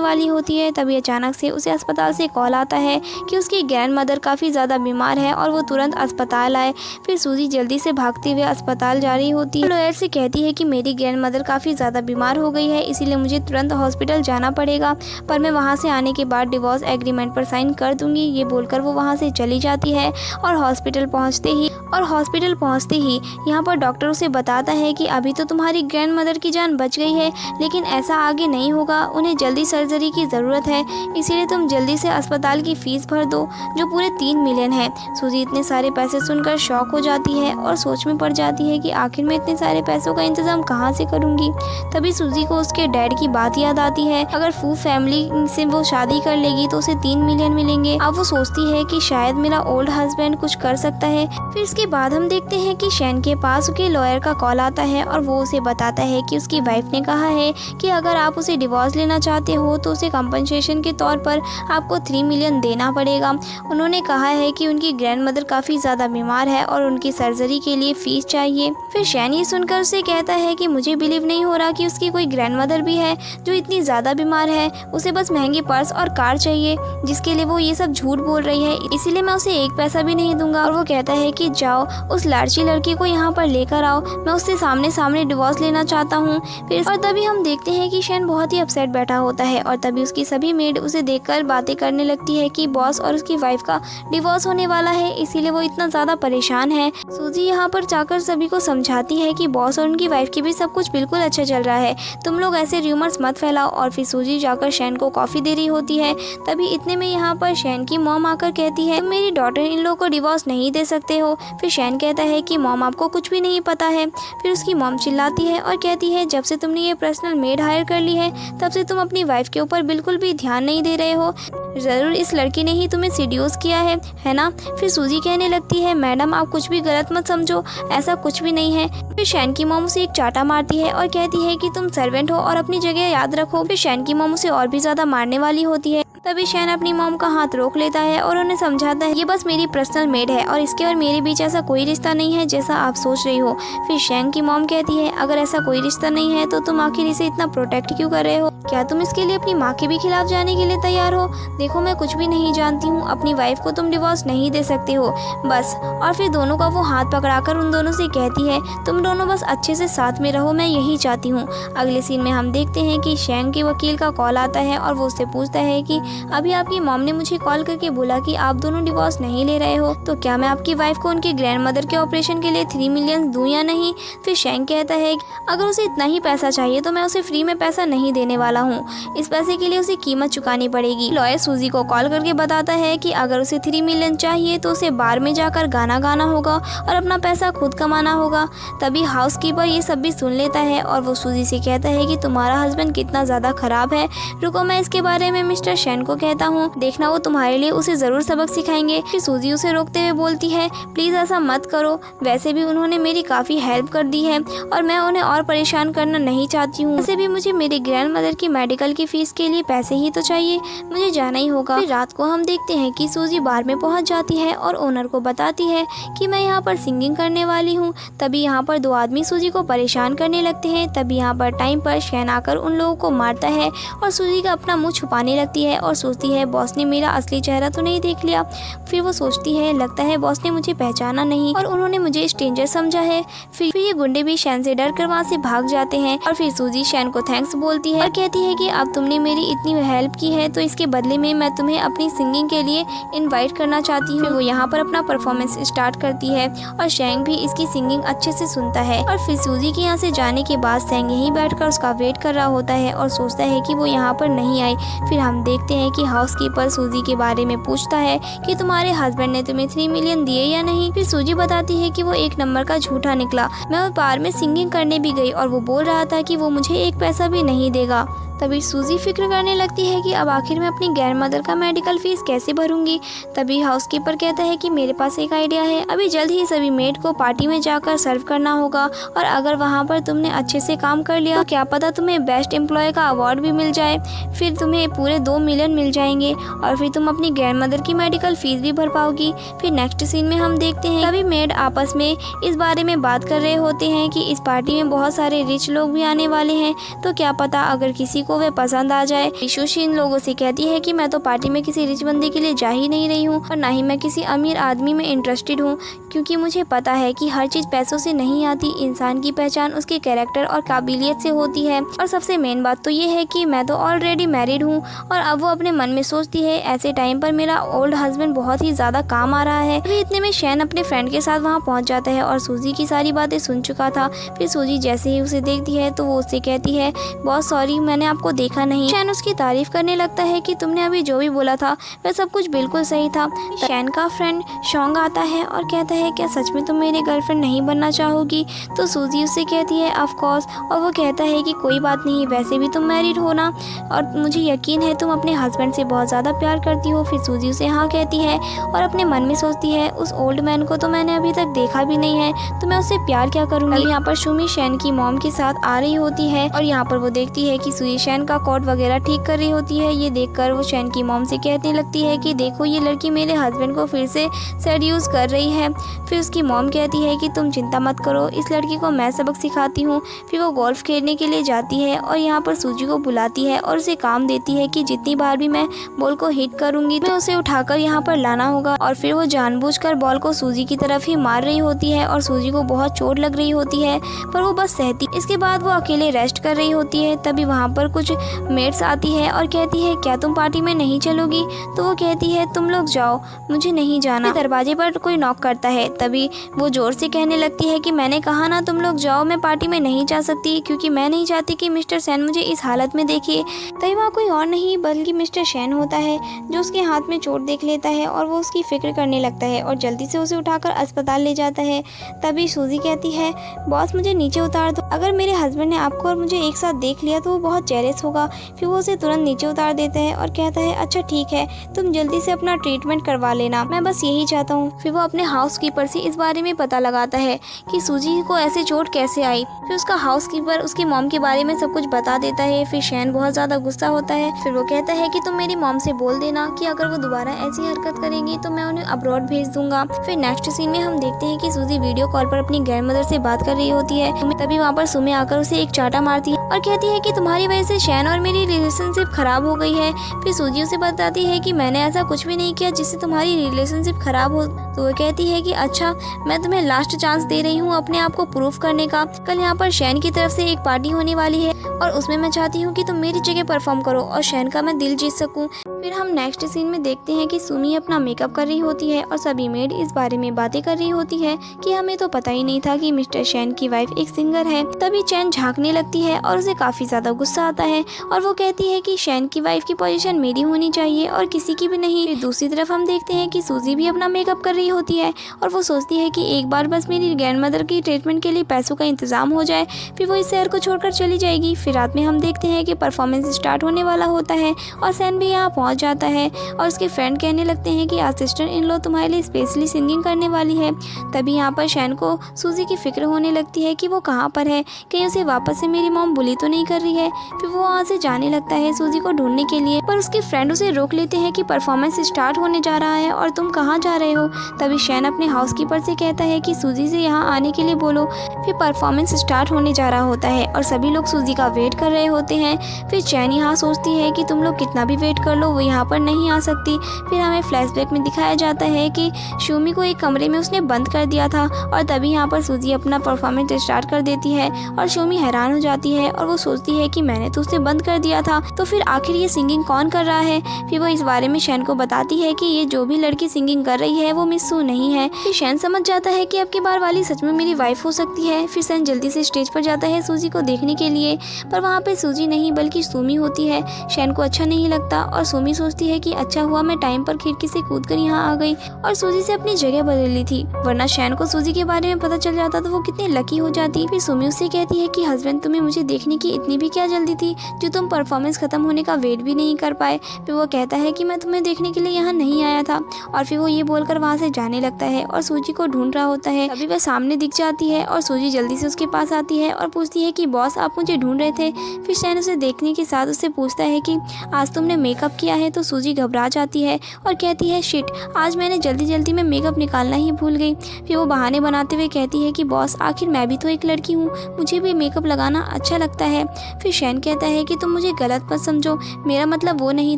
वाली होती है। तभी अचानक से उसे अस्पताल से कॉल आता है कि उसकी ग्रैंड मदर काफ़ी ज़्यादा बीमार है और वो तुरंत अस्पताल आए। फिर सूजी जल्दी से भागते हुए अस्पताल जा रही होती है। लॉयर से कहती है कि मेरी ग्रैंड मदर काफ़ी ज़्यादा बीमार हो गई है इसीलिए मुझे तुरंत हॉस्पिटल जाना पड़ेगा पर मैं वहाँ से आने के बाद डिवोर्स एग्रीमेंट पर साइन कर दूंगी। ये बोलकर वो वहाँ से चली जाती है और हॉस्पिटल पहुँचते ही और हॉस्पिटल पहुंचते ही यहाँ पर डॉक्टर उसे बताता है कि अभी तो तुम्हारी ग्रैंड मदर की जान बच गई है, लेकिन ऐसा आगे नहीं होगा, उन्हें जल्दी सर्जरी की ज़रूरत है, इसीलिए तुम जल्दी से अस्पताल की फ़ीस भर दो जो पूरे 3 मिलियन है। सूजी इतने सारे पैसे सुनकर शॉक हो जाती है और सोच में पड़ जाती है कि आखिर मैं इतने सारे पैसों का इंतज़ाम कहाँ से करूँगी। तभी सूजी को उसके डैड की बात याद आती है, अगर फू फैमिली से वो शादी कर लेगी तो उसे 3 मिलियन मिलेंगे। अब वो सोचती है कि शायद मेरा ओल्ड हस्बैंड कुछ कर सकता है। फिर इसके बाद हम देखते हैं कि शैन के पास उसके लॉयर का कॉल आता है और वो उसे बताता है कि उसकी वाइफ ने कहा है कि अगर आप उसे डिवोर्स लेना चाहते हो तो उसे कंपनसेशन के तौर पर आपको 3 मिलियन देना पड़ेगा। उन्होंने कहा है कि उनकी ग्रैंड मदर काफ़ी ज़्यादा बीमार है और उनकी सर्जरी के लिए फ़ीस चाहिए। फिर शैन ये सुनकर उसे कहता है कि मुझे बिलीव नहीं हो रहा कि उसकी कोई ग्रैंड मदर भी है जो इतनी ज़्यादा बीमार है, उसे बस महंगी पर्स और कार चाहिए जिसके लिए वो ये सब झूठ बोल रही है, इसीलिए मैं उसे एक पैसा भी नहीं दूंगा। और वो कहता है कि जाओ उस लालची लड़की को यहाँ पर लेकर आओ, मैं उससे सामने सामने डिवोर्स लेना चाहता हूँ। फिर और तभी हम देखते हैं कि शैन बहुत ही अपसेट बैठा होता है और तभी उसकी सभी मेड उसे देखकर बातें करने लगती है कि बॉस और उसकी वाइफ का डिवोर्स होने वाला है, इसीलिए वो इतना ज़्यादा परेशान है। सूजी यहाँ पर जाकर सभी को समझाती है कि बॉस और उनकी वाइफ की भी सब कुछ बिल्कुल अच्छा चल रहा है, तुम लोग ऐसे र्यूमर्स मत फैलाओ। और फिर सूजी जाकर शैन को कॉफ़ी दे रही होती है, तभी इतने में यहाँ पर शैन की मॉम आकर कहती है तुम मेरी डॉटर इन लोगों को डिवोर्स नहीं दे सकते हो। फिर शैन कहता है कि मॉम आपको कुछ भी नहीं पता है। फिर उसकी मॉम चिल्लाती है और कहती है जब से तुमने ये पर्सनल मेड हायर कर ली है तब से तुम अपनी वाइफ के ऊपर बिल्कुल भी ध्यान नहीं दे रहे हो, ज़रूर इस लड़की ने ही तुम्हें सीड्यूस किया है ना। फिर सूजी कहने लगती है मैडम आप कुछ भी गलत मत समझो, ऐसा कुछ भी नहीं है। फिर शैन की मॉम उसे एक चाटा मारती है और कहती है कि तुम सर्वेंट हो और अपनी जगह याद रखो। फिर शैन की मॉम उसे और भी ज़्यादा मारने वाली होती है, तभी शैन अपनी मॉम का हाथ रोक लेता है और उन्हें समझाता है ये बस मेरी पर्सनल मेड है और इसके और मेरे बीच ऐसा कोई रिश्ता नहीं है जैसा आप सोच रही हो। फिर शैन की मॉम कहती है अगर ऐसा कोई रिश्ता नहीं है तो तुम आखिर इसे इतना प्रोटेक्ट क्यों कर रहे हो, क्या तुम इसके लिए अपनी माँ के भी खिलाफ जाने के लिए तैयार हो। देखो मैं कुछ भी नहीं जानती हूँ, अपनी वाइफ को तुम डिवोर्स नहीं दे सकते हो बस। और फिर दोनों का वो हाथ पकड़ाकर उन दोनों से कहती है तुम दोनों बस अच्छे से साथ में रहो, मैं यही चाहती हूँ। अगले सीन में हम देखते हैं कि शैन के वकील का कॉल आता है और वो उससे पूछता है कि अभी आपकी मॉम ने मुझे कॉल करके बोला कि आप दोनों डिवोर्स नहीं ले रहे हो, तो क्या मैं आपकी वाइफ को उनकी ग्रैंड मदर के ऑपरेशन के लिए 3 मिलियन दूं या नहीं। फिर शैन कहता है अगर उसे इतना ही पैसा चाहिए तो मैं उसे फ्री में पैसा नहीं देने वाला हूँ, इस पैसे के लिए उसे कीमत चुकानी पड़ेगी। लॉयर सूजी को कॉल करके बताता है कि अगर उसे 3 मिलियन चाहिए तो उसे बार में जाकर गाना गाना होगा और अपना पैसा खुद कमाना होगा। तभी हाउसकीपर ये सब भी सुन लेता है और वो सूजी से कहता है कि तुम्हारा हस्बैंड कितना ज़्यादा ख़राब है, रुको मैं इसके बारे में मिस्टर शैन को कहता हूँ, देखना वो तुम्हारे लिए उसे ज़रूर सबक सिखाएंगे। फिर सूजी उसे रोकते हुए बोलती है प्लीज़ ऐसा मत करो, वैसे भी उन्होंने मेरी काफ़ी हेल्प कर दी है और मैं उन्हें और परेशान करना नहीं चाहती हूँ, वैसे भी मुझे मेरी ग्रैंड मदर की मेडिकल की फ़ीस के लिए पैसे ही तो चाहिए, मुझे जाना ही होगा। फिर रात को हम देखते हैं कि सूजी बार में पहुँच जाती है और ओनर को बताती है कि मैं यहाँ पर सिंगिंग करने वाली हूँ। तभी यहाँ पर 2 आदमी सूजी को परेशान करने लगते हैं। तभी यहाँ पर टाइम पर शैन आकर उन लोगों को मारता है और सूजी का अपना मुँह छुपाने लगती है और सोचती है बॉस ने मेरा असली चेहरा तो नहीं देख लिया। फिर वो सोचती है लगता है बॉस ने मुझे पहचाना नहीं और उन्होंने मुझे स्ट्रेंजर समझा है। फिर ये गुंडे भी शैन से डर कर वहाँ से भाग जाते हैं और फिर सूजी शैन को थैंक्स बोलती है और कहती है कि अब तुमने मेरी इतनी हेल्प की है तो इसके बदले में मैं तुम्हें अपनी सिंगिंग के लिए इनवाइट करना चाहती हूँ। वो यहाँ पर अपना परफॉर्मेंस स्टार्ट करती है और शैंग भी इसकी सिंगिंग अच्छे से सुनता है। और फिर सूजी के यहाँ से जाने के बाद शैंग यहीं बैठकर उसका वेट कर रहा होता है और सोचता है कि वो यहाँ पर नहीं आई। फिर हम देखते हैं कि हाउसकीपर सूजी के बारे में पूछता है कि तुम्हारे हस्बैंड ने तुम्हें 3 मिलियन दिए या नहीं। फिर सूजी बताती है कि वो 1 नंबर का झूठा निकला, मैं वो बार में सिंगिंग करने भी गई और वो बोल रहा था कि वो मुझे 1 पैसा भी नहीं देगा। तभी सूजी फिक्र करने लगती है कि अब आखिर मैं अपनी ग्रैंड मदर का मेडिकल फीस कैसे भरूंगी। तभी हाउसकीपर कहता है कि मेरे पास एक आइडिया है, अभी जल्द ही सभी मेड को पार्टी में जाकर सर्व करना होगा और अगर वहां पर तुमने अच्छे से काम कर लिया तो क्या पता तुम्हें बेस्ट एम्प्लॉय का अवार्ड भी मिल जाए, फिर तुम्हें पूरे 2 मिलियन मिल जाएंगे और फिर तुम अपनी ग्रैंड मदर की मेडिकल फीस भी भर पाओगी। फिर नेक्स्ट सीन में हम देखते हैं सभी मेड आपस में इस बारे में बात कर रहे होते हैं कि इस पार्टी में बहुत सारे रिच लोग भी आने वाले हैं, तो क्या पता अगर किसी को वे पसंद आ जाए। सुशी इन लोगों से कहती है कि मैं तो पार्टी में किसी रिच बंदे के लिए जा ही नहीं रही हूँ और ना ही मैं किसी अमीर आदमी में इंटरेस्टेड हूँ, क्योंकि मुझे पता है कि हर चीज़ पैसों से नहीं आती। इंसान की पहचान उसके कैरेक्टर और काबिलियत से होती है। और सबसे मेन बात तो ये है कि मैं तो ऑलरेडी मैरिड हूँ। और अब वो अपने मन में सोचती है ऐसे टाइम पर मेरा ओल्ड हस्बैंड बहुत ही ज़्यादा काम आ रहा है। अभी इतने में शैन अपने फ्रेंड के साथ वहाँ पहुँच जाता है और सूजी की सारी बातें सुन चुका था। फिर सूजी जैसे ही उसे देखती है तो वो उससे कहती है बहुत सॉरी, मैंने आपको देखा नहीं। शैन उसकी तारीफ करने लगता है कि तुमने अभी जो भी बोला था वह सब कुछ बिल्कुल सही था। शैन का फ्रेंड शोंग आता है और कहता है क्या सच में तुम मेरी गर्लफ्रेंड नहीं बनना चाहोगी? तो सूजी उससे कहती है ऑफ कोर्स, और वो कहता है कि कोई बात नहीं, वैसे भी तुम मैरिड हो ना और मुझे यकीन है तुम अपने हस्बैंड से बहुत ज़्यादा प्यार करती हो। फिर सूजी उसे हाँ कहती है और अपने मन में सोचती है उस ओल्ड मैन को तो मैंने अभी तक देखा भी नहीं है, तो मैं उससे प्यार क्या करूँगी। यहाँ पर सुमी शैन की मॉम के साथ आ रही होती है और यहाँ पर वो देखती है कि सूजी शैन का कोट वगैरह ठीक कर रही होती है। ये देखकर वो शैन की मॉम से कहने लगती है कि देखो ये लड़की मेरे हस्बैंड को फिर से सेड्यूस कर रही है। फिर उसकी मॉम कहती है कि तुम चिंता मत करो, इस लड़की को मैं सबक सिखाती हूँ। फिर वो गोल्फ खेलने के लिए जाती है और यहाँ पर सूजी को बुलाती है और उसे काम देती है कि जितनी बार भी मैं बॉल को हिट करूँगी मैं उसे उठाकर यहाँ पर लाना होगा। और फिर वो जानबूझकर बॉल को सूजी की तरफ ही मार रही होती है और सूजी को बहुत चोट लग रही होती है, पर वो बस सहती। इसके बाद वो अकेले रेस्ट कर रही होती है। तभी वहाँ पर कुछ मेट्स आती है और कहती है क्या तुम पार्टी में नहीं चलोगी? तो वो कहती है तुम लोग जाओ, मुझे नहीं जाना। दरवाजे पर कोई नॉक करता है। तभी वो जोर से कहने लगती है कि मैंने कहा ना तुम लोग जाओ, मैं पार्टी में नहीं जा सकती क्योंकि मैं नहीं चाहती कि मिस्टर शैन मुझे इस हालत में देखे। तभी वहाँ कोई और नहीं बल्कि मिस्टर शैन होता है जो उसके हाथ में चोट देख लेता है और वो उसकी फिक्र करने लगता है और जल्दी से उसे उठाकर अस्पताल ले जाता है। तभी सूजी कहती है बॉस मुझे नीचे उतार दो, अगर मेरे हस्बैंड ने आपको और मुझे एक साथ देख लिया तो वो बहुत जेलस होगा। फिर वो उसे तुरंत नीचे उतार देता है और कहता है अच्छा ठीक है, तुम जल्दी से अपना ट्रीटमेंट करवा लेना, मैं बस यही चाहता हूँ। फिर वो अपने हाउसकीपर से इस बारे में पता लगाता है कि सूजी को ऐसे चोट कैसे आई। फिर उसका हाउसकीपर उसकी मॉम के बारे में सब कुछ बता देता है। फिर शैन बहुत ज़्यादा गुस्सा होता है। फिर वो कहता है कि तुम मेरी मॉम से बोल देना कि अगर वो दोबारा ऐसी हरकत करेंगी तो मैं उन्हें अब्रॉड भेज दूंगा। फिर नेक्स्ट सीन में हम देखते हैं कि सूजी वीडियो कॉल पर अपनी ग्रैंडमदर से बात कर रही होती है। तभी वहाँ पर सुमे आकर उसे एक चाटा मारती है और कहती है कि तुम्हारी वजह से शैन और मेरी रिलेशनशिप खराब हो गई है। फिर सूजी उसे बताती है कि मैंने ऐसा कुछ भी नहीं किया जिससे तुम्हारी रिलेशनशिप खराब हो। तो वो कहती है कि अच्छा मैं तुम्हें लास्ट चांस दे रही हूँ अपने आप को प्रूफ करने का। कल यहाँ पर शैन की तरफ से एक पार्टी होने वाली है और उसमें मैं चाहती हूँ कि तुम मेरी जगह परफॉर्म करो और शैन का मैं दिल जीत सकूँ। फिर हम नेक्स्ट सीन में देखते हैं कि सुमी अपना मेकअप कर रही होती है और सभी मेड इस बारे में बातें कर रही होती है कि हमें तो पता ही नहीं था कि मिस्टर शैन की वाइफ एक सिंगर है। तभी चैन झांकने लगती है और उसे काफी ज्यादा गुस्सा आता है और वो कहती है कि शैन की वाइफ की पोजीशन मेरी होनी चाहिए और किसी की भी नहीं। फिर दूसरी तरफ हम देखते हैं कि सूजी भी अपना मेकअप कर रही होती है और वो सोचती है कि एक बार बस मेरी ग्रैंडमदर की ट्रीटमेंट के लिए पैसों का इंतजाम हो जाए, फिर वो इस शहर को छोड़कर चली जाएगी। फिर रात में हम देखते हैं कि परफॉर्मेंस स्टार्ट होने वाला होता है और शैन भी यहाँ पहुँच जाता है और उसके फ्रेंड कहने लगते हैं कि असिस्टेंट इन लो तुम्हारे लिए स्पेशली सिंगिंग करने वाली है। तभी यहाँ पर शैन को सूजी की फिक्र होने लगती है कि वो कहाँ पर है, कहीं उसे वापस से मेरी मॉम बुली तो नहीं कर रही है। फिर वो वहाँ से जाने लगता है सूजी को ढूंढने के लिए, पर उसके फ्रेंड उसे रोक लेते हैं कि परफॉर्मेंस स्टार्ट होने जा रहा है और तुम कहाँ जा रहे हो। तभी शैन अपने हाउसकीपर से कहता है कि सूजी से यहाँ आने के लिए बोलो। फिर परफॉर्मेंस स्टार्ट होने जा रहा होता है और सभी लोग सूजी का वेट कर रहे होते हैं। फिर चैन यहाँ सोचती है कि तुम लोग कितना भी वेट कर लो वो यहाँ पर नहीं आ सकती। फिर हमें फ्लैशबैक में दिखाया जाता है कि शूमी को एक कमरे में उसने बंद कर दिया था और तभी यहाँ पर सूजी अपना परफॉर्मेंस स्टार्ट कर देती है और शूमी हैरान हो जाती है और वो सोचती है कि मैंने तो उसे बंद कर दिया था, तो फिर आखिर ये सिंगिंग कौन कर रहा है। फिर वो इस बारे में शैन को बताती है कि ये जो भी लड़की सिंगिंग कर रही है वो मिस सू नहीं है। फिर शैन समझ जाता है कि अब की बार वाली सच में मेरी वाइफ हो सकती है। फिर शैन जल्दी से स्टेज पर जाता है सूजी को देखने के लिए, पर वहाँ पे सूजी नहीं बल्कि सुमी होती है। शैन को अच्छा नहीं लगता और सुमी सोचती है कि अच्छा हुआ मैं टाइम पर खिड़की से कूदकर यहाँ आ गई और सूजी से अपनी जगह बदल ली थी, वरना शैन को सूजी के बारे में पता चल जाता तो वो कितनी लकी हो जाती। फिर सुमी उससे कहती है कि हस्बैंड तुम्हें मुझे देखने की इतनी भी क्या जल्दी थी जो तुम परफॉर्मेंस खत्म होने का वेट भी नहीं कर पाए। फिर वो कहता है कि मैं तुम्हें देखने के लिए यहाँ नहीं आया था और फिर वो ये बोलकर वहाँ से जाने लगता है और सूजी को ढूंढ रहा होता है। तभी वह सामने दिख जाती है और सूजी जल्दी से उसके पास आती है और पूछती है कि बॉस आप मुझे ढूंढ रहे थे। फिर शैन उसे देखने के साथ उससे पूछता है कि आज तुमने मेकअप किया है। तो सूजी घबरा जाती है और कहती है शिट, आज मैंने जल्दी में मेकअप निकालना ही भूल गई। फिर वो बहाने बनाते हुए कहती है कि बॉस आखिर मैं भी तो एक लड़की हूँ, मुझे भी मेकअप लगाना अच्छा लगता है। फिर शैन कहता है कि तुम मुझे गलत मत समझो, मेरा मतलब वो नहीं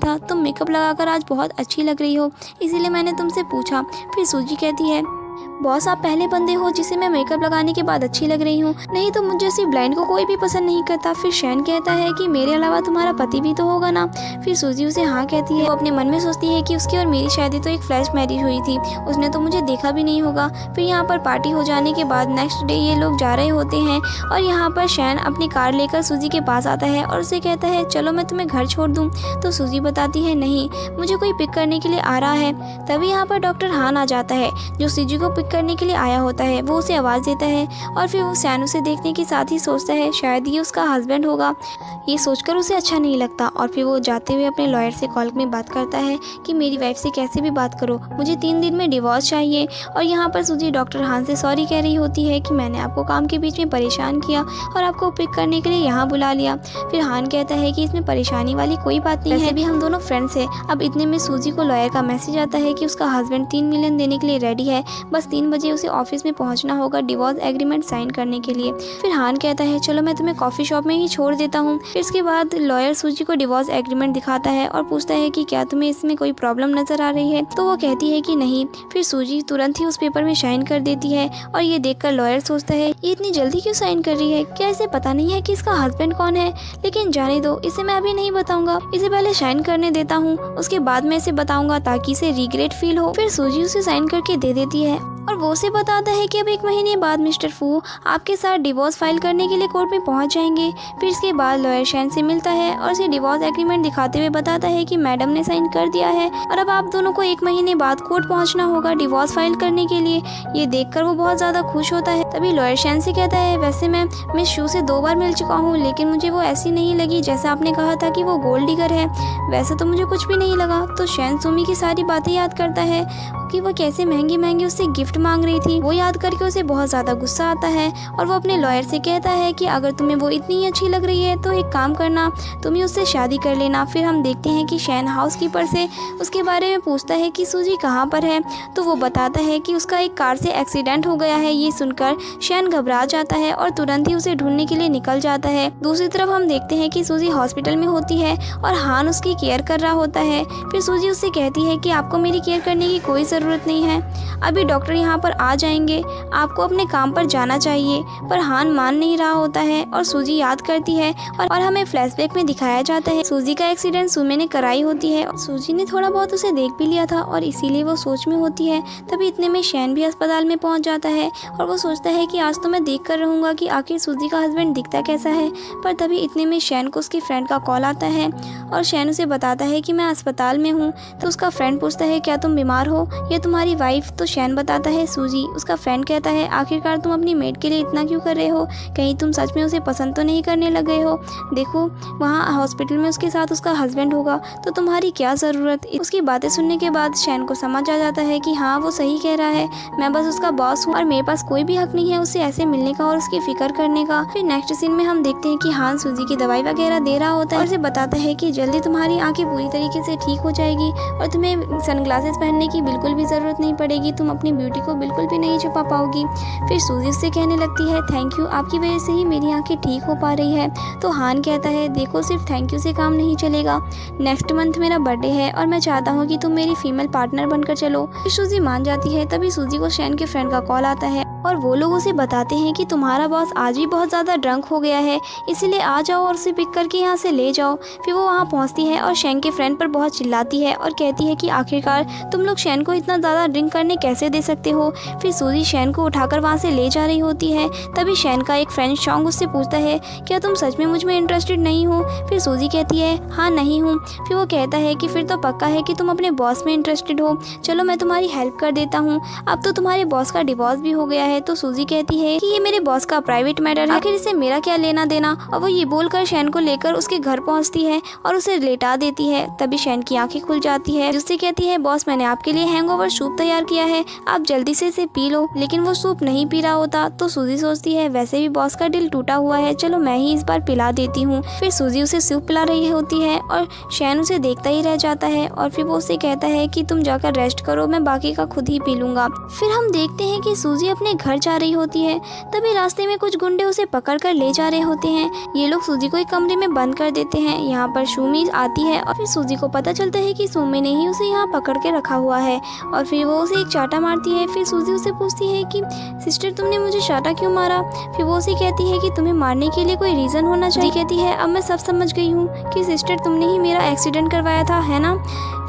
था, तुम मेकअप लगाकर आज बहुत अच्छी लग रही हो, इसीलिए मैंने तुमसे पूछा। फिर सूजी कहती है बॉस आप पहले बंदे हो जिसे मैं मेकअप लगाने के बाद अच्छी लग रही हूँ, नहीं तो मुझ जैसी ब्लाइंड को कोई भी पसंद नहीं करता। फिर शैन कहता है कि मेरे अलावा तुम्हारा पति भी तो होगा ना। फिर सूजी उसे हाँ कहती है। वो अपने मन में सोचती है कि उसकी और मेरी शादी तो एक फ्लैश मैरिज हुई थी, उसने तो मुझे देखा भी नहीं होगा। फिर यहाँ पर पार्टी हो जाने के बाद नेक्स्ट डे ये लोग जा रहे होते हैं और यहाँ पर शैन अपनी कार लेकर सूजी के पास आता है और उसे कहता है चलो मैं तुम्हें घर छोड़ दूँ। तो सूजी बताती है नहीं, मुझे कोई पिक करने के लिए आ रहा है। तभी यहाँ पर डॉक्टर हान आ जाता है जो सूजी को पिक करने के लिए आया होता है। वो उसे आवाज़ देता है और फिर वो शैन उसे देखने के साथ ही सोचता है शायद ये उसका हस्बैंड होगा। ये सोचकर उसे अच्छा नहीं लगता और फिर वो जाते हुए अपने लॉयर से कॉल में बात करता है कि मेरी वाइफ से कैसे भी बात करो, मुझे 3 दिन में डिवोर्स चाहिए। और यहाँ पर सूजी डॉक्टर हान से सॉरी कह रही होती है कि मैंने आपको काम के बीच में परेशान किया और आपको पिक करने के लिए यहाँ बुला लिया। फिर हान कहता है कि इसमें परेशानी वाली कोई बात नहीं है, भी हम दोनों फ्रेंड्स हैं। अब इतने में सूजी को लॉयर का मैसेज आता है कि उसका हस्बैंड 3 मिलियन देने के लिए रेडी है, बस 3 बजे उसे ऑफिस में पहुंचना होगा डिवोर्स एग्रीमेंट साइन करने के लिए। फिर हान कहता है चलो मैं तुम्हें कॉफी शॉप में ही छोड़ देता हूँ। फिर इसके बाद लॉयर सूजी को डिवोर्स एग्रीमेंट दिखाता है और पूछता है कि क्या तुम्हें इसमें कोई प्रॉब्लम नजर आ रही है। तो वो कहती है कि नहीं। फिर सूजी तुरंत ही उस पेपर में साइन कर देती है और ये देखकर लॉयर सोचता है ये इतनी जल्दी क्यों साइन कर रही है, क्या इसे पता नहीं है कि इसका हस्बैंड कौन है। लेकिन जाने दो, इसे मैं अभी नहीं बताऊंगा, इसे पहले साइन करने देता हूँ, उसके बाद मैं इसे बताऊंगा ताकि इसे रिग्रेट फील हो। फिर सूजी उसे साइन करके दे देती है और वो उसे बताता है कि अब 1 महीने बाद मिस्टर फू आपके साथ डिवोर्स फाइल करने के लिए कोर्ट में पहुंच जाएंगे। फिर इसके बाद लॉयर शैन से मिलता है और उसे डिवोर्स एग्रीमेंट दिखाते हुए बताता है कि मैडम ने साइन कर दिया है और अब आप दोनों को 1 महीने बाद कोर्ट पहुंचना होगा डिवोर्स फाइल करने के लिए। ये देखकर वो बहुत ज़्यादा खुश होता है। तभी लॉयर शैन से कहता है वैसे मैं मिस शू से 2 बार मिल चुका हूँ, लेकिन मुझे वो ऐसी नहीं लगी जैसा आपने कहा था कि वो गोल्ड डिगर है, वैसे तो मुझे कुछ भी नहीं लगा। तो शैन सुमी की सारी बातें याद करता है कि वो कैसे महंगी उससे गिफ्ट मांग रही थी। वो याद करके उसे बहुत ज़्यादा गुस्सा आता है और वो अपने लॉयर से कहता है कि अगर तुम्हें वो इतनी अच्छी लग रही है तो एक काम करना, तुम ही उससे शादी कर लेना। फिर हम देखते हैं कि शैन हाउसकीपर से उसके बारे में पूछता है कि सूजी कहाँ पर है। तो वो बताता है कि उसका एक कार से एक्सीडेंट हो गया है। ये सुनकर शैन घबरा जाता है और तुरंत ही उसे ढूंढने के लिए निकल जाता है। दूसरी तरफ हम देखते हैं कि सूजी हॉस्पिटल में होती है और हान उसकी केयर कर रहा होता है। फिर सूजी उससे कहती है कि आपको मेरी केयर करने की कोई ज़रूरत नहीं है, अभी डॉक्टर यहाँ पर आ जाएंगे, आपको अपने काम पर जाना चाहिए। पर हान मान नहीं रहा होता है और सूजी याद करती है और हमें फ्लैशबैक में दिखाया जाता है सूजी का एक्सीडेंट सुमे ने कराई होती है। सूजी ने थोड़ा बहुत उसे देख भी लिया था और इसीलिए वो सोच में होती है। तभी इतने में शैन भी अस्पताल में पहुंच जाता है और वो सोचता है कि आज तो मैं देख कर रहूँगा कि आखिर सूजी का हस्बैंड दिखता कैसा है। पर तभी इतने में शैन को उसकी फ्रेंड का कॉल आता है और शैन उसे बताता है कि मैं अस्पताल में हूँ। तो उसका फ्रेंड पूछता है क्या तुम बीमार हो या तुम्हारी वाइफ। तो शैन बताता है सूजी। उसका फ्रेंड कहता है आखिरकार तुम अपनी मेड के लिए इतना क्यों कर रहे हो, कहीं तुम सच में उसे पसंद तो नहीं करने लग गए हो। देखो वहाँ हॉस्पिटल में उसके साथ उसका हस्बैंड होगा तो तुम्हारी क्या ज़रूरत। उसकी बातें सुनने के बाद शैन को समझ आ जाता है कि हाँ वो सही कह रहा है, मैं बस उसका बॉस हूँ और मेरे पास कोई भी हक नहीं है उससे ऐसे मिलने का और उसकी फिक्र करने का। फिर नेक्स्ट सीन में हम देखते हैं कि हान सूजी की दवाई वगैरह दे रहा होता है और उसे बताता है कि जल्दी तुम्हारी आंखें पूरी तरीके से ठीक हो जाएगी और तुम्हें सनग्लासेस पहनने की बिल्कुल भी ज़रूरत नहीं पड़ेगी, तुम अपनी ब्यूटी को बिल्कुल भी नहीं छुपा पाओगी। फिर सूजी उससे कहने लगती है थैंक यू, आपकी वजह से ही मेरी आंखें ठीक हो पा रही है। तो हान कहता है देखो सिर्फ थैंक यू से काम नहीं चलेगा, नेक्स्ट मंथ मेरा बर्थडे है और मैं चाहता हूँ कि तुम मेरी फीमेल पार्टनर बनकर चलो। फिर सूजी मान जाती है। तभी सूजी को शैन के फ्रेंड का कॉल आता है और वो लोग उसे बताते हैं कि तुम्हारा बॉस आज भी बहुत ज़्यादा ड्रंक हो गया है, इसीलिए आ जाओ और उसे पिक करके यहाँ से ले जाओ। फिर वो वहाँ पहुँचती है और शैन के फ्रेंड पर बहुत चिल्लाती है और कहती है कि आखिरकार तुम लोग शैन को इतना ज़्यादा ड्रिंक करने कैसे दे सकते हो। फिर सूजी शैन को उठाकर वहाँ से ले जा रही होती है। तभी शैन का एक फ्रेंड शॉन्ग उससे पूछता है क्या तुम सच में मुझ में इंटरेस्टेड नहीं हो। फिर सूजी कहती है हाँ नहीं हूँ। फिर वो कहता है कि फिर तो पक्का है कि तुम अपने बॉस में इंटरेस्टेड हो, चलो मैं तुम्हारी हेल्प कर देता हूँ, अब तो तुम्हारे बॉस का डिवोर्स भी हो गया है तो सूजी कहती है कि ये मेरे बॉस का प्राइवेट मैटर है, आखिर इसे मेरा क्या लेना देना। और वो ये बोलकर शैन को लेकर उसके घर पहुंचती है और उसे लेटा देती है। तभी शैन की आंखें खुल जाती है, जिससे कहती है बॉस मैंने आपके लिए हैंगओवर सूप तैयार किया है, आप जल्दी से इसे पी लो। लेकिन वो सूप नहीं पी रहा होता तो सूजी सोचती है वैसे भी बॉस का दिल टूटा हुआ है, चलो मैं ही इस बार पिला देती हूँ। फिर सूजी उसे सूप पिला रही होती है और शैन उसे देखता ही रह जाता है और फिर वो उसे कहता है कि तुम जाकर रेस्ट करो, मैं बाकी का खुद ही पी लूंगा। फिर हम देखते हैं कि सूजी अपने घर जा रही होती है। तभी रास्ते में कुछ गुंडे उसे पकड़ कर ले जा रहे होते हैं। ये लोग सूजी को एक कमरे में बंद कर देते हैं। यहाँ पर सुमी आती है और फिर सूजी को पता चलता है कि सुमी ने ही उसे यहाँ पकड़ के रखा हुआ है और फिर वो उसे एक चाटा मारती है। फिर सूजी उसे पूछती है कि सिस्टर तुमने मुझे चाटा क्यों मारा। फिर वो उसे कहती है कि तुम्हें मारने के लिए कोई रीजन होना चाहिए। कहती है अब मैं सब समझ गई हूँ कि सिस्टर तुमने ही मेरा एक्सीडेंट करवाया था, है ना।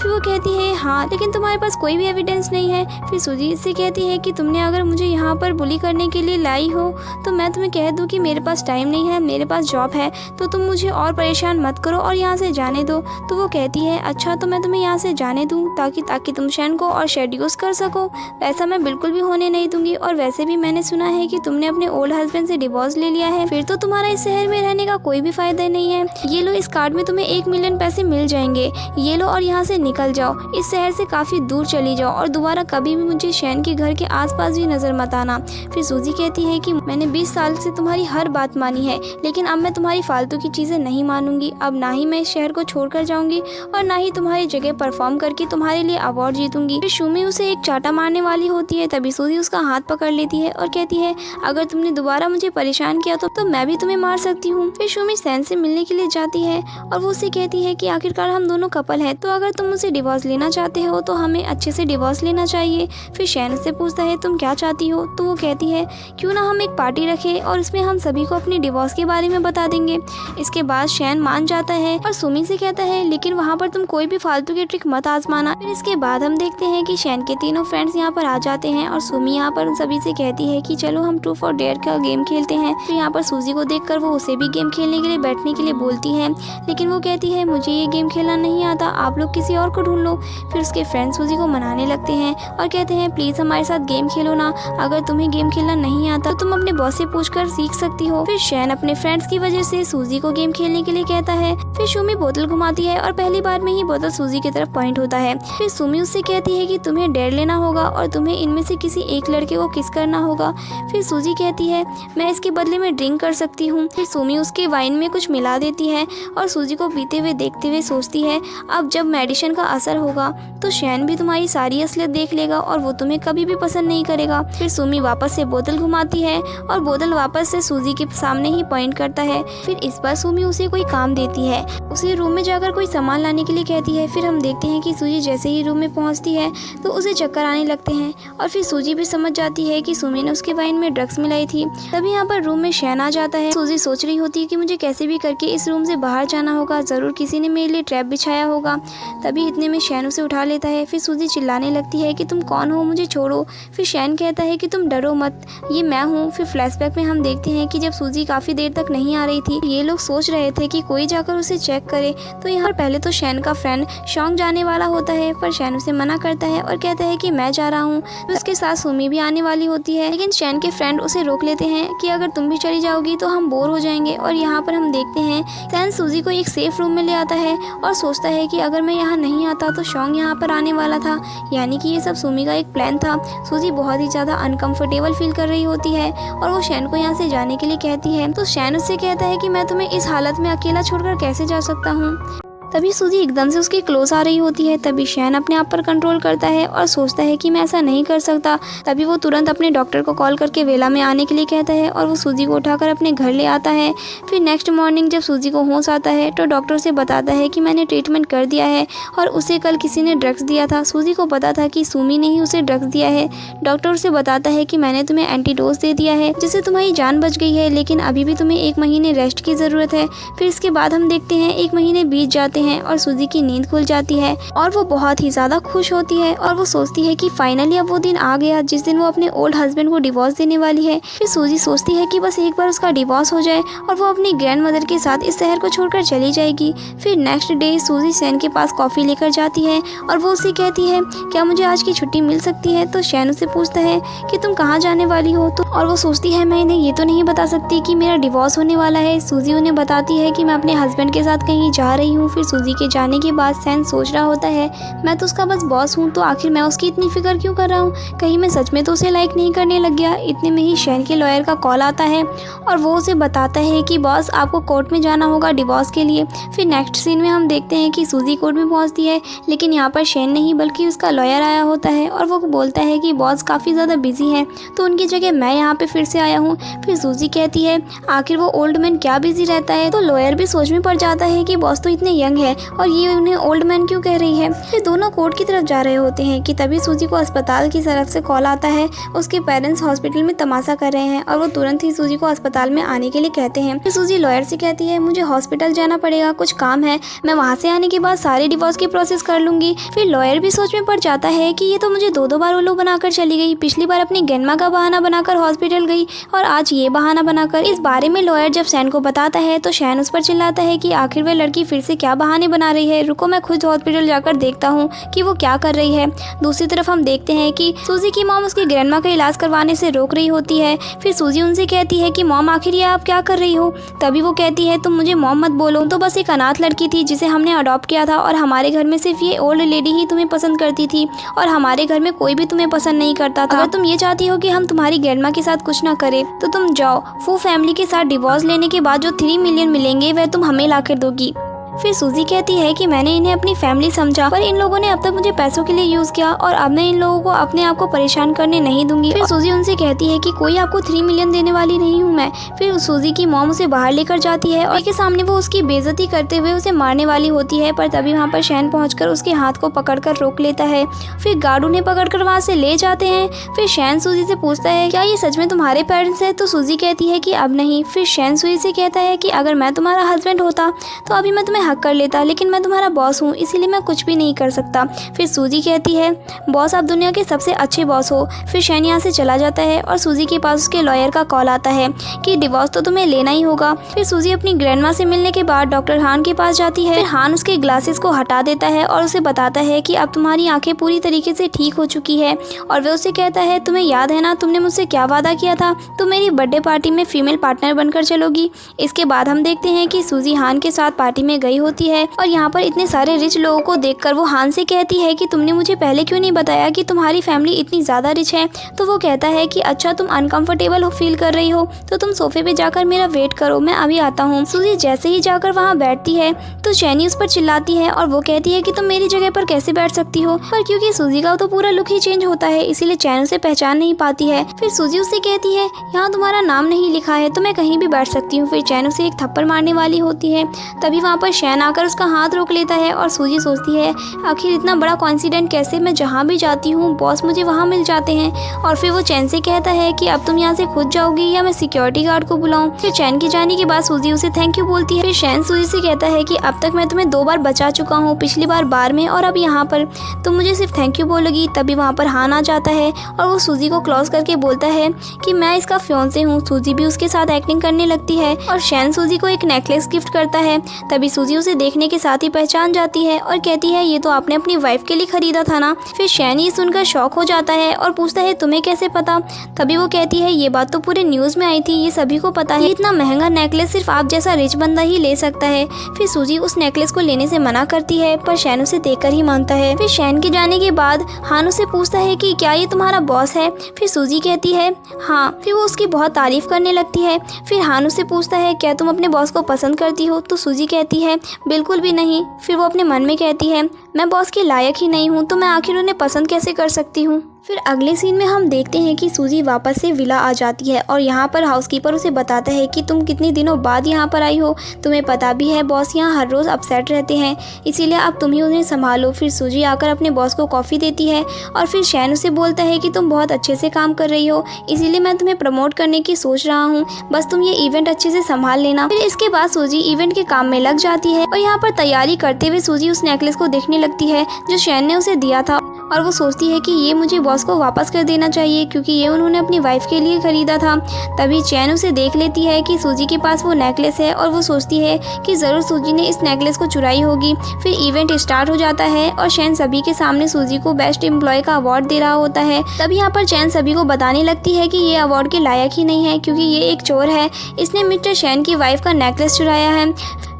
फिर वो कहती है हाँ, लेकिन तुम्हारे पास कोई भी एविडेंस नहीं है। फिर सूजी से कहती है कि तुमने अगर मुझे यहाँ पर बुली करने के लिए लाई हो तो मैं तुम्हें कह दूँ कि मेरे पास टाइम नहीं है, मेरे पास जॉब है, तो तुम मुझे और परेशान मत करो और यहाँ से जाने दो। तो वो कहती है अच्छा तो मैं तुम्हें यहाँ से जाने दूँ ताकि तुम शैन को और शेड्यूस कर सको। ऐसा मैं बिल्कुल भी होने नहीं दूंगी। और वैसे भी मैंने सुना है कि तुमने अपने ओल्ड हस्बैंड से डिवोर्स ले लिया है, फिर तो तुम्हारा इस शहर में रहने का कोई भी फायदा नहीं है। ये लो, इस कार्ड में तुम्हें 1 मिलियन पैसे मिल जाएंगे, ये लो और यहाँ से निकल जाओ, इस शहर से काफी दूर चली जाओ और दोबारा कभी भी मुझे शैन के घर के आसपास भी नजर मत आना। फिर सूजी कहती है कि मैंने 20 साल से तुम्हारी हर बात मानी है, लेकिन अब मैं तुम्हारी फालतू की चीजें नहीं मानूंगी। अब ना ही मैं इस शहर को छोड़कर जाऊंगी और ना ही तुम्हारी जगह परफॉर्म करके तुम्हारे लिए अवार्ड जीतूंगी। फिर सुमी उसे एक चाटा मारने वाली होती है। तभी सूजी उसका हाथ पकड़ लेती है और कहती है अगर तुमने दोबारा मुझे परेशान किया तो मैं भी तुम्हें मार सकती हूँ। फिर सुमी शैन से मिलने के लिए जाती है और वो उसे कहती है कि आखिरकार हम दोनों कपल हैं, तो अगर तुम मुझसे डिवोर्स लेना चाहते हो तो हमें अच्छे से डिवोर्स लेना चाहिए। फिर शैन से पूछता है तुम क्या चाहती हो। तो वो कहती है क्यों ना हम एक पार्टी रखें और इसमें हम सभी को अपने डिवोर्स के बारे में बता देंगे। इसके बाद शैन मान जाता है और सुमी से कहता है लेकिन वहाँ पर तुम कोई भी फालतू की ट्रिक मत आजमाना। फिर इसके बाद हम देखते हैं कि शैन के तीनों फ्रेंड्स यहाँ पर आ जाते हैं और सुमी यहाँ पर उन सभी से कहती है कि चलो हम ट्रूथ और डेयर का गेम खेलते हैं। फिर यहाँ पर सूजी को देखकर वो उसे भी गेम खेलने के लिए बैठने के लिए बोलती है, लेकिन वो कहती है मुझे ये गेम खेलना नहीं आता, आप लोग किसी और को ढूंढ लो। फिर उसके फ्रेंड्स सूजी को मनाने लगते हैं और कहते हैं प्लीज हमारे साथ गेम खेलो ना, अगर तुम्हें गेम खेलना नहीं आता तो तुम अपने बॉस से पूछकर सीख सकती हो। फिर शैन अपने फ्रेंड्स की वजह से सूजी को गेम खेलने के लिए कहता है। फिर सुमी बोतल घुमाती है और पहली बार में ही बोतल सूजी की तरफ पॉइंट होता है। फिर सुमी उससे कहती है कि तुम्हें डेयर लेना होगा और तुम्हें इनमें से किसी एक लड़के को किस करना होगा। फिर सूजी कहती है मैं इसके बदले में ड्रिंक कर सकती हूँ। फिर सुमी उसके वाइन में कुछ मिला देती है और सूजी को पीते हुए देखते हुए सोचती है अब जब मेडिसिन का असर होगा तो शैन भी तुम्हारी सारी असलियत देख लेगा और वो तुम्हें कभी भी पसंद नहीं करेगा। फिर सुमी वापस से बोतल घुमाती है और बोतल वापस से सूजी के सामने ही पॉइंट करता है। फिर इस बार सुमी उसे कोई काम देती है, उसे रूम में जाकर कोई सामान लाने के लिए कहती है। फिर हम देखते हैं कि सूजी जैसे ही रूम में पहुंचती है तो उसे चक्कर आने लगते हैं और फिर सूजी भी समझ जाती है कि सुमी ने उसके वाइन में ड्रग्स मिलाई थी। तभी यहाँ पर रूम में शैन आ जाता है। सूजी सोच रही होती है कि मुझे कैसे भी करके इस रूम से बाहर जाना होगा, जरूर किसी ने मेरे लिए ट्रैप बिछाया होगा। तभी इतने में शैन उसे उठा लेता है। फिर सूजी चिल्लाने लगती है कि तुम कौन हो, मुझे छोड़ो। फिर शैन कहता है कि तुम डरो मत, ये मैं हूँ। फिर फ्लैशबैक में हम देखते हैं कि जब सूजी काफी देर तक नहीं आ रही थी, ये लोग सोच रहे थे कि कोई जाकर उसे चेक करे। तो यहाँ पहले तो शैन का फ्रेंड शॉन्ग जाने वाला होता है, पर शैन उसे मना करता है और कहता है कि मैं जा रहा हूँ। उसके साथ सुमी भी आने वाली होती है, लेकिन शैन के फ्रेंड उसे रोक लेते हैं कि अगर तुम भी चली जाओगी तो हम बोर हो जाएंगे। और यहाँ पर हम देखते हैं शैन सूजी को एक सेफ रूम में ले आता है और सोचता है कि अगर मैं यहाँ नहीं आता तो शॉन्ग यहाँ पर आने वाला था, यानी कि ये सब सुमी का एक प्लान था। सूजी बहुत ही ज्यादा अनकंफर्टेबल फील कर रही होती है और वो शैन को यहाँ से जाने के लिए कहती है। तो शैन उससे कहता है कि मैं तुम्हें इस हालत में अकेला छोड़कर कैसे जा सकता हूँ। तभी सूजी एकदम से उसके क्लोज आ रही होती है। तभी शैन अपने आप पर कंट्रोल करता है और सोचता है कि मैं ऐसा नहीं कर सकता। तभी वो तुरंत अपने डॉक्टर को कॉल करके वेला में आने के लिए कहता है और वो सूजी को उठाकर अपने घर ले आता है। फिर नेक्स्ट मॉर्निंग जब सूजी को होश आता है तो डॉक्टर से बताता है कि मैंने ट्रीटमेंट कर दिया है और उसे कल किसी ने ड्रग्स दिया था। सूजी को पता था कि सुमी ने ही उसे ड्रग्स दिया है। डॉक्टर उसे बताता है कि मैंने तुम्हें एंटीडोज दे दिया है जिससे तुम्हारी जान बच गई है, लेकिन अभी भी तुम्हें 1 महीने रेस्ट की ज़रूरत है। फिर इसके बाद हम देखते हैं 1 महीने बीत जाते हैं और सूजी की नींद खुल जाती है और वो बहुत ही ज़्यादा खुश होती है और वो सोचती है कि फाइनली अब वो दिन आ गया जिस दिन वो अपने ओल्ड हस्बैंड को डिवोर्स देने वाली है। फिर सूजी सोचती है कि बस एक बार उसका डिवोर्स हो जाए और वो अपनी ग्रैंड मदर के साथ इस शहर को छोड़कर चली जाएगी। फिर नेक्स्ट डे सूजी शैन के पास कॉफ़ी लेकर जाती है और वो उससे कहती है क्या मुझे आज की छुट्टी मिल सकती है। तो शैन उससे पूछता है कि तुम कहाँ जाने वाली हो। तो और वो सोचती है मैं इन्हें ये तो नहीं बता सकती कि मेरा डिवोर्स होने वाला है। सूजी उन्हें बताती है कि मैं अपने हस्बैंड के साथ कहीं जा रही हूँ। फिर सूजी के जाने के बाद शैन सोच रहा होता है मैं तो उसका बस बॉस हूँ, तो आखिर मैं उसकी इतनी फिक्र क्यों कर रहा हूँ, कहीं मैं सच में तो उसे लाइक नहीं करने लग गया। इतने में ही शैन के लॉयर का कॉल आता है और वो उसे बताता है कि बॉस आपको कोर्ट में जाना होगा डिवोर्स के लिए। फिर नेक्स्ट सीन में हम देखते हैं कि सूजी कोर्ट में पहुँचती है, लेकिन यहाँ पर शैन नहीं बल्कि उसका लॉयर आया होता है और वो बोलता है कि बॉस काफ़ी ज़्यादा बिजी है तो उनकी जगह मैं यहाँ पे फिर से आया हूँ। फिर सूजी कहती है आखिर वो ओल्ड मैन क्या बिजी रहता है। तो लॉयर भी सोच में पड़ जाता है कि बॉस तो इतने यंग है और ये उन्हें ओल्ड मैन क्यों कह रही है। फिर दोनों कोर्ट की तरफ जा रहे होते हैं कि तभी सूजी को अस्पताल की तरफ से कॉल आता है। उसके पेरेंट्स हॉस्पिटल में तमाशा कर रहे हैं और वो तुरंत ही सूजी को अस्पताल में आने के लिए कहते हैं। फिर सूजी लॉयर से कहती है मुझे हॉस्पिटल जाना पड़ेगा, कुछ काम है, मैं वहाँ से आने के बाद सारे डिवोर्स की प्रोसेस कर लूंगी। फिर लॉयर भी सोच में पड़ जाता है कि ये तो मुझे दो बार उल्लू बनाकर चली गई, पिछली बार अपनी ग्रैंडमा का बहाना बनाकर हॉस्पिटल गई और आज ये बहाना बनाकर। इस बारे में लॉयर जब शैन को बताता है तो शैन उस पर चिल्लाता है कि आखिर वह लड़की फिर से क्या बहाने बना रही है, रुको मैं खुद हॉस्पिटल जाकर देखता हूँ कि वो क्या कर रही है। दूसरी तरफ हम देखते हैं कि सूजी की मॉम उसकी ग्रैंडमा का इलाज करवाने से रोक रही होती है। फिर सूजी उनसे कहती है कि मॉम आखिर ये आप क्या कर रही हो। तभी वो कहती है तुम मुझे मॉम मत बोलो, तो बस एक अनाथ लड़की थी जिसे हमने अडॉप्ट किया था और हमारे घर में सिर्फ ये ओल्ड लेडी ही तुम्हें पसंद करती थी और हमारे घर में कोई भी तुम्हें पसंद नहीं करता था। अगर तुम ये चाहती हो कि हम तुम्हारी ग्रैंडमा के साथ कुछ ना करें तो तुम जाओ, फू फैमिली के साथ डिवोर्स लेने के बाद जो 3 मिलियन मिलेंगे वह तुम हमें लाकर दोगी। फिर सूजी कहती है कि मैंने इन्हें अपनी फैमिली समझा पर इन लोगों ने अब तक मुझे पैसों के लिए यूज किया और अब मैं इन लोगों को अपने आप को परेशान करने नहीं दूंगी। फिर सूजी उनसे कहती है कि कोई आपको 3 मिलियन देने वाली नहीं हूँ मैं। फिर सूजी की मॉम उसे बाहर लेकर जाती है और उसके सामने वो उसकी बेइज्जती करते हुए उसे मारने वाली होती है, पर तभी वहाँ पर शैन पहुँचकर उसके हाथ को पकड़कर रोक लेता है। फिर गार्ड उन्हें पकड़कर वहाँ से ले जाते हैं। फिर शैन सूजी से पूछता है क्या ये सच में तुम्हारे पेरेंट्स हैं। तो सूजी कहती है कि अब नहीं। फिर शैन सूजी से कहता है कि अगर मैं तुम्हारा हस्बैंड होता तो अभी मैं तुम्हें हक कर लेता, लेकिन मैं तुम्हारा बॉस हूँ इसीलिए मैं कुछ भी नहीं कर सकता। फिर सूजी कहती है बॉस आप दुनिया के सबसे अच्छे बॉस हो। फिर शैन यहाँ से चला जाता है और सूजी के पास उसके लॉयर का कॉल आता है कि डिवोर्स तो तुम्हें लेना ही होगा। फिर सूजी अपनी ग्रैंडमा से मिलने के बाद डॉक्टर हान के पास जाती है। फिर हान उसके ग्लासेस को हटा देता है और उसे बताता है कि अब तुम्हारी आंखें पूरी तरीके से ठीक हो चुकी है और वह उसे कहता है तुम्हें याद है ना तुमने मुझसे क्या वादा किया था, तुम मेरी बर्थडे पार्टी में फीमेल पार्टनर बनकर चलोगी। इसके बाद हम देखते हैं कि सूजी हान के साथ पार्टी में गई होती है और यहाँ पर इतने सारे रिच लोगों को देखकर वो हान से कहती है कि तुमने मुझे पहले क्यों नहीं बताया कि तुम्हारी फैमिली इतनी ज़्यादा रिच है। तो वो कहता है कि अच्छा तुम अनकंफर्टेबल फील कर रही हो तो तुम सोफे पे जाकर मेरा वेट करो, मैं अभी आता हूँ। सूजी जैसे ही जाकर वहाँ बैठती है तो शैनी उस पर चिल्लाती है और वो कहती है कि तुम मेरी जगह पर कैसे बैठ सकती हो, पर क्योंकि सूजी का तो पूरा लुक ही चेंज होता है इसीलिए चैन उसे पहचान नहीं पाती है। फिर सूजी उससे कहती है यहाँ तुम्हारा नाम नहीं लिखा है तो मैं कहीं भी बैठ सकती हूँ। फिर चैन उसे एक थप्पड़ मारने वाली होती है, तभी वहाँ पर शैन आकर उसका हाथ रोक लेता है और सूजी सोचती है आखिर इतना बड़ा कोइंसिडेंट कैसे, मैं जहाँ भी जाती हूँ बॉस मुझे वहाँ मिल जाते हैं। और फिर वो चैन से कहता है कि अब तुम यहाँ से खुद जाओगी या मैं सिक्योरिटी गार्ड को बुलाऊं। फिर चैन के जाने के बाद सूजी उसे थैंक यू बोलती है। फिर शैन सूजी से कहता है कि अब तक मैं तुम्हें 2 बार बचा चुका हूँ, पिछली बार बार में और अब यहाँ पर, तुम मुझे सिर्फ थैंक यू बोलोगी। तभी वहाँ पर हान आ जाता है और वो सूजी को क्लोज करके बोलता है कि मैं इसका फियांसे हूँ। सूजी भी उसके साथ एक्टिंग करने लगती है और शैन सूजी को एक नेकलेस गिफ्ट करता है। तभी सूजी उसे देखने के साथ ही पहचान जाती है और कहती है ये तो आपने अपनी वाइफ के लिए खरीदा था ना। फिर शैन ये सुनकर शॉक हो जाता है और पूछता है तुम्हें कैसे पता। तभी वो कहती है ये बात तो पूरे न्यूज़ में आई थी, ये सभी को पता है, इतना महंगा नेकलेस सिर्फ आप जैसा रिच बंदा ही ले सकता है। फिर सूजी उस नेकलेस को लेने से मना करती है पर शैन उसे देखकर ही मानता है। फिर शैन के जाने के बाद हान उसे पूछता है कि क्या ये तुम्हारा बॉस है। फिर सूजी कहती है हाँ। फिर वो उसकी बहुत तारीफ करने लगती है। फिर हान उसे पूछता है क्या तुम अपने बॉस को पसंद करती हो। तो सूजी कहती है बिल्कुल भी नहीं। फिर वो अपने मन में कहती है मैं बॉस के लायक ही नहीं हूँ तो मैं आखिर उन्हें पसंद कैसे कर सकती हूँ। फिर अगले सीन में हम देखते हैं कि सूजी वापस से विला आ जाती है और यहाँ पर हाउसकीपर उसे बताता है कि तुम कितने दिनों बाद यहाँ पर आई हो, तुम्हें पता भी है बॉस यहाँ हर रोज़ अपसेट रहते हैं, इसीलिए अब तुम ही उन्हें संभालो। फिर सूजी आकर अपने बॉस को कॉफ़ी देती है और फिर शैन उसे बोलता है कि तुम बहुत अच्छे से काम कर रही हो, इसीलिए मैं तुम्हें प्रमोट करने की सोच रहा हूँ, बस तुम ये इवेंट अच्छे से संभाल लेना। फिर इसके बाद सूजी इवेंट के काम में लग जाती है और यहाँ पर तैयारी करते हुए सूजी उस नेकलेस को देखने लगती है जो शैन ने उसे दिया था और वो सोचती है कि ये मुझे बॉस को वापस कर देना चाहिए क्योंकि ये उन्होंने अपनी वाइफ के लिए खरीदा था। तभी चैन उसे देख लेती है कि सूजी के पास वो नेकलेस है और वो सोचती है कि ज़रूर सूजी ने इस नेकलेस को चुराई होगी। फिर इवेंट स्टार्ट हो जाता है और चैन सभी के सामने सूजी को बेस्ट एम्प्लॉय का अवार्ड दे रहा होता है। तब यहाँ पर चैन सभी को बताने लगती है कि ये अवार्ड के लायक ही नहीं है क्योंकि ये एक चोर है, इसने मिस्टर शैन की वाइफ का नेकलेस चुराया है।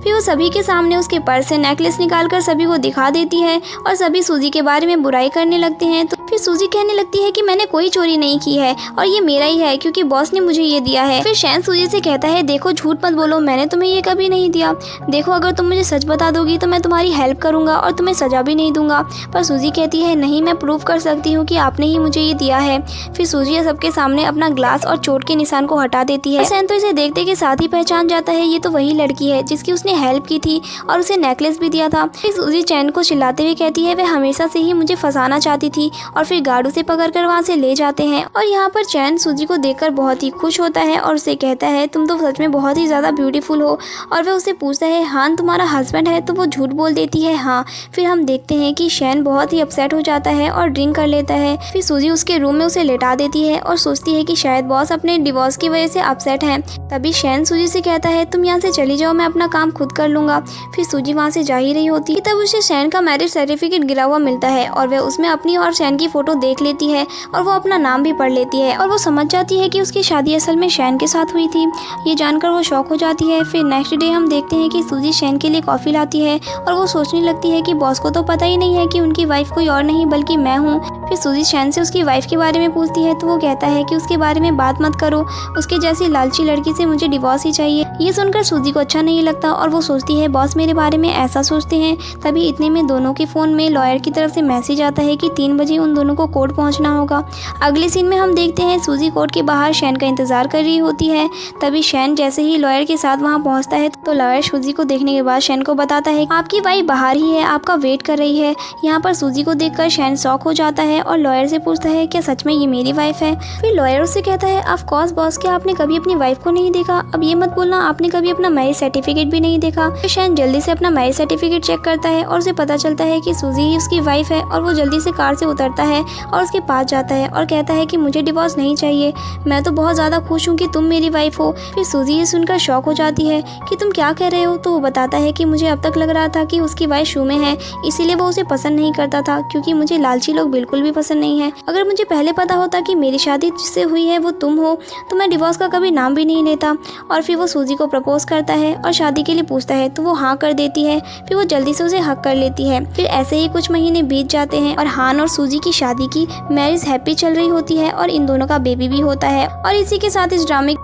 फिर वो सभी के सामने उसके पर्स से नेकलेस निकालकर सभी को दिखा देती है और सभी सूजी के बारे में बुराई करने लगते हैं। तो फिर सूजी कहने लगती है कि मैंने कोई चोरी नहीं की है और ये मेरा ही है क्योंकि बॉस ने मुझे ये दिया है। फिर शैन सूजी से कहता है देखो झूठ मत बोलो, मैंने तुम्हें ये कभी नहीं दिया, देखो अगर तुम मुझे सच बता दोगी तो मैं तुम्हारी हेल्प करूंगा और तुम्हें सजा भी नहीं दूंगा। पर सूजी कहती है नहीं, मैं प्रूव कर सकती हूँ कि आपने ही मुझे ये दिया है। फिर सूजी सबके सामने अपना ग्लास और चोट के निशान को हटा देती है। शैन तो इसे देखते के साथ ही पहचान जाता है ये तो वही लड़की है जिसकी उसने हेल्प की थी और उसे नेकलेस भी दिया था। फिर सूजी चैन को चिल्लाते हुए कहती है वह हमेशा से ही मुझे फंसाना चाहती थी और फिर गार्ड उसे पकड़कर वहाँ से ले जाते हैं। और यहाँ पर चैन सूजी को देखकर बहुत ही खुश होता है और उसे कहता है तुम तो सच में बहुत ही ज़्यादा ब्यूटीफुल हो। और वह उससे पूछता है हाँ तुम्हारा हस्बैंड है, तो वो झूठ बोल देती है हाँ। फिर हम देखते हैं कि शैन बहुत ही अपसेट हो जाता है और ड्रिंक कर लेता है। फिर सूजी उसके रूम में उसे लेटा देती है और सोचती है कि शायद बॉस अपने डिवोर्स की वजह से अपसेट हैं। तभी शैन सूजी से कहता है तुम यहाँ से चली जाओ, मैं अपना काम खुद कर लूँगा। फिर सूजी वहाँ से जा ही रही होती है तब उसे शैन का मैरिज सर्टिफिकेट गिरा हुआ मिलता है और वह उसमें अपनी और शैन की फोटो देख लेती है और वो अपना नाम भी पढ़ लेती है और वो समझ जाती है कि उसकी शादी असल में शैन के साथ हुई थी। ये जानकर वो शॉक हो जाती है। फिर नेक्स्ट डे हम देखते हैं कि सूजी शैन के लिए कॉफ़ी लाती है और वो सोचने लगती है कि बॉस को तो पता ही नहीं है कि उनकी वाइफ कोई और नहीं बल्कि मैं हूँ। फिर सूजी शैन से उसकी वाइफ के बारे में पूछती है तो वो कहता है कि उसके बारे में बात मत करो, उसके जैसी लालची लड़की से मुझे डिवोर्स ही चाहिए। ये सुनकर सूजी को अच्छा नहीं लगता और वो सोचती है बॉस मेरे बारे में ऐसा सोचते हैं। तभी इतने में दोनों के फ़ोन में लॉयर की तरफ से मैसेज आता है कि 3 बजे उन दोनों को कोर्ट पहुंचना होगा। अगले सीन में हम देखते हैं सूजी कोर्ट के बाहर शैन का इंतजार कर रही होती है। तभी शैन जैसे ही लॉयर के साथ वहां पहुंचता है तो लॉयर सूजी को देखने के बाद शैन को बताता है आपकी वाइफ बाहर ही है, आपका वेट कर रही है। यहाँ पर सूजी को देखकर शैन शॉक हो जाता है और लॉयर से पूछता है क्या सच में ये मेरी वाइफ है। फिर लॉयर उससे कहता है ऑफ कोर्स बॉस, क्या आपने कभी अपनी वाइफ को नहीं देखा? अब ये मत बोलना आपने कभी अपना मैरिज सर्टिफिकेट भी नहीं देखा। फिर शैन जल्दी से अपना मैरिज सर्टिफिकेट चेक करता है और उसे पता चलता है कि सूजी ही उसकी वाइफ है और वो जल्दी से कार से उतरता है और उसके पास जाता है और कहता है कि मुझे डिवोर्स नहीं चाहिए, मैं तो बहुत ज़्यादा खुश हूँ कि तुम मेरी वाइफ हो। फिर सूजी ये सुनकर शॉक हो जाती है कि तुम क्या कह रहे हो। तो वो बताता है कि मुझे अब तक लग रहा था कि उसकी वाइफ शू में है, इसीलिए वो उसे पसंद नहीं करता था क्योंकि मुझे लालची लोग बिल्कुल भी पसंद नहीं है। अगर मुझे पहले पता होता कि मेरी शादी जिससे हुई है वो तुम हो तो मैं डिवोर्स का कभी नाम भी नहीं लेता। और फिर वो सूजी को प्रपोज करता है और शादी के लिए पूछता है तो वो हाँ कर देती है। फिर वो जल्दी से उसे हक कर लेती है। फिर ऐसे ही कुछ महीने बीत जाते हैं और हान और सूजी की शादी की मैरिज हैप्पी चल रही होती है और इन दोनों का बेबी भी होता है। और इसी के साथ इस ड्रामे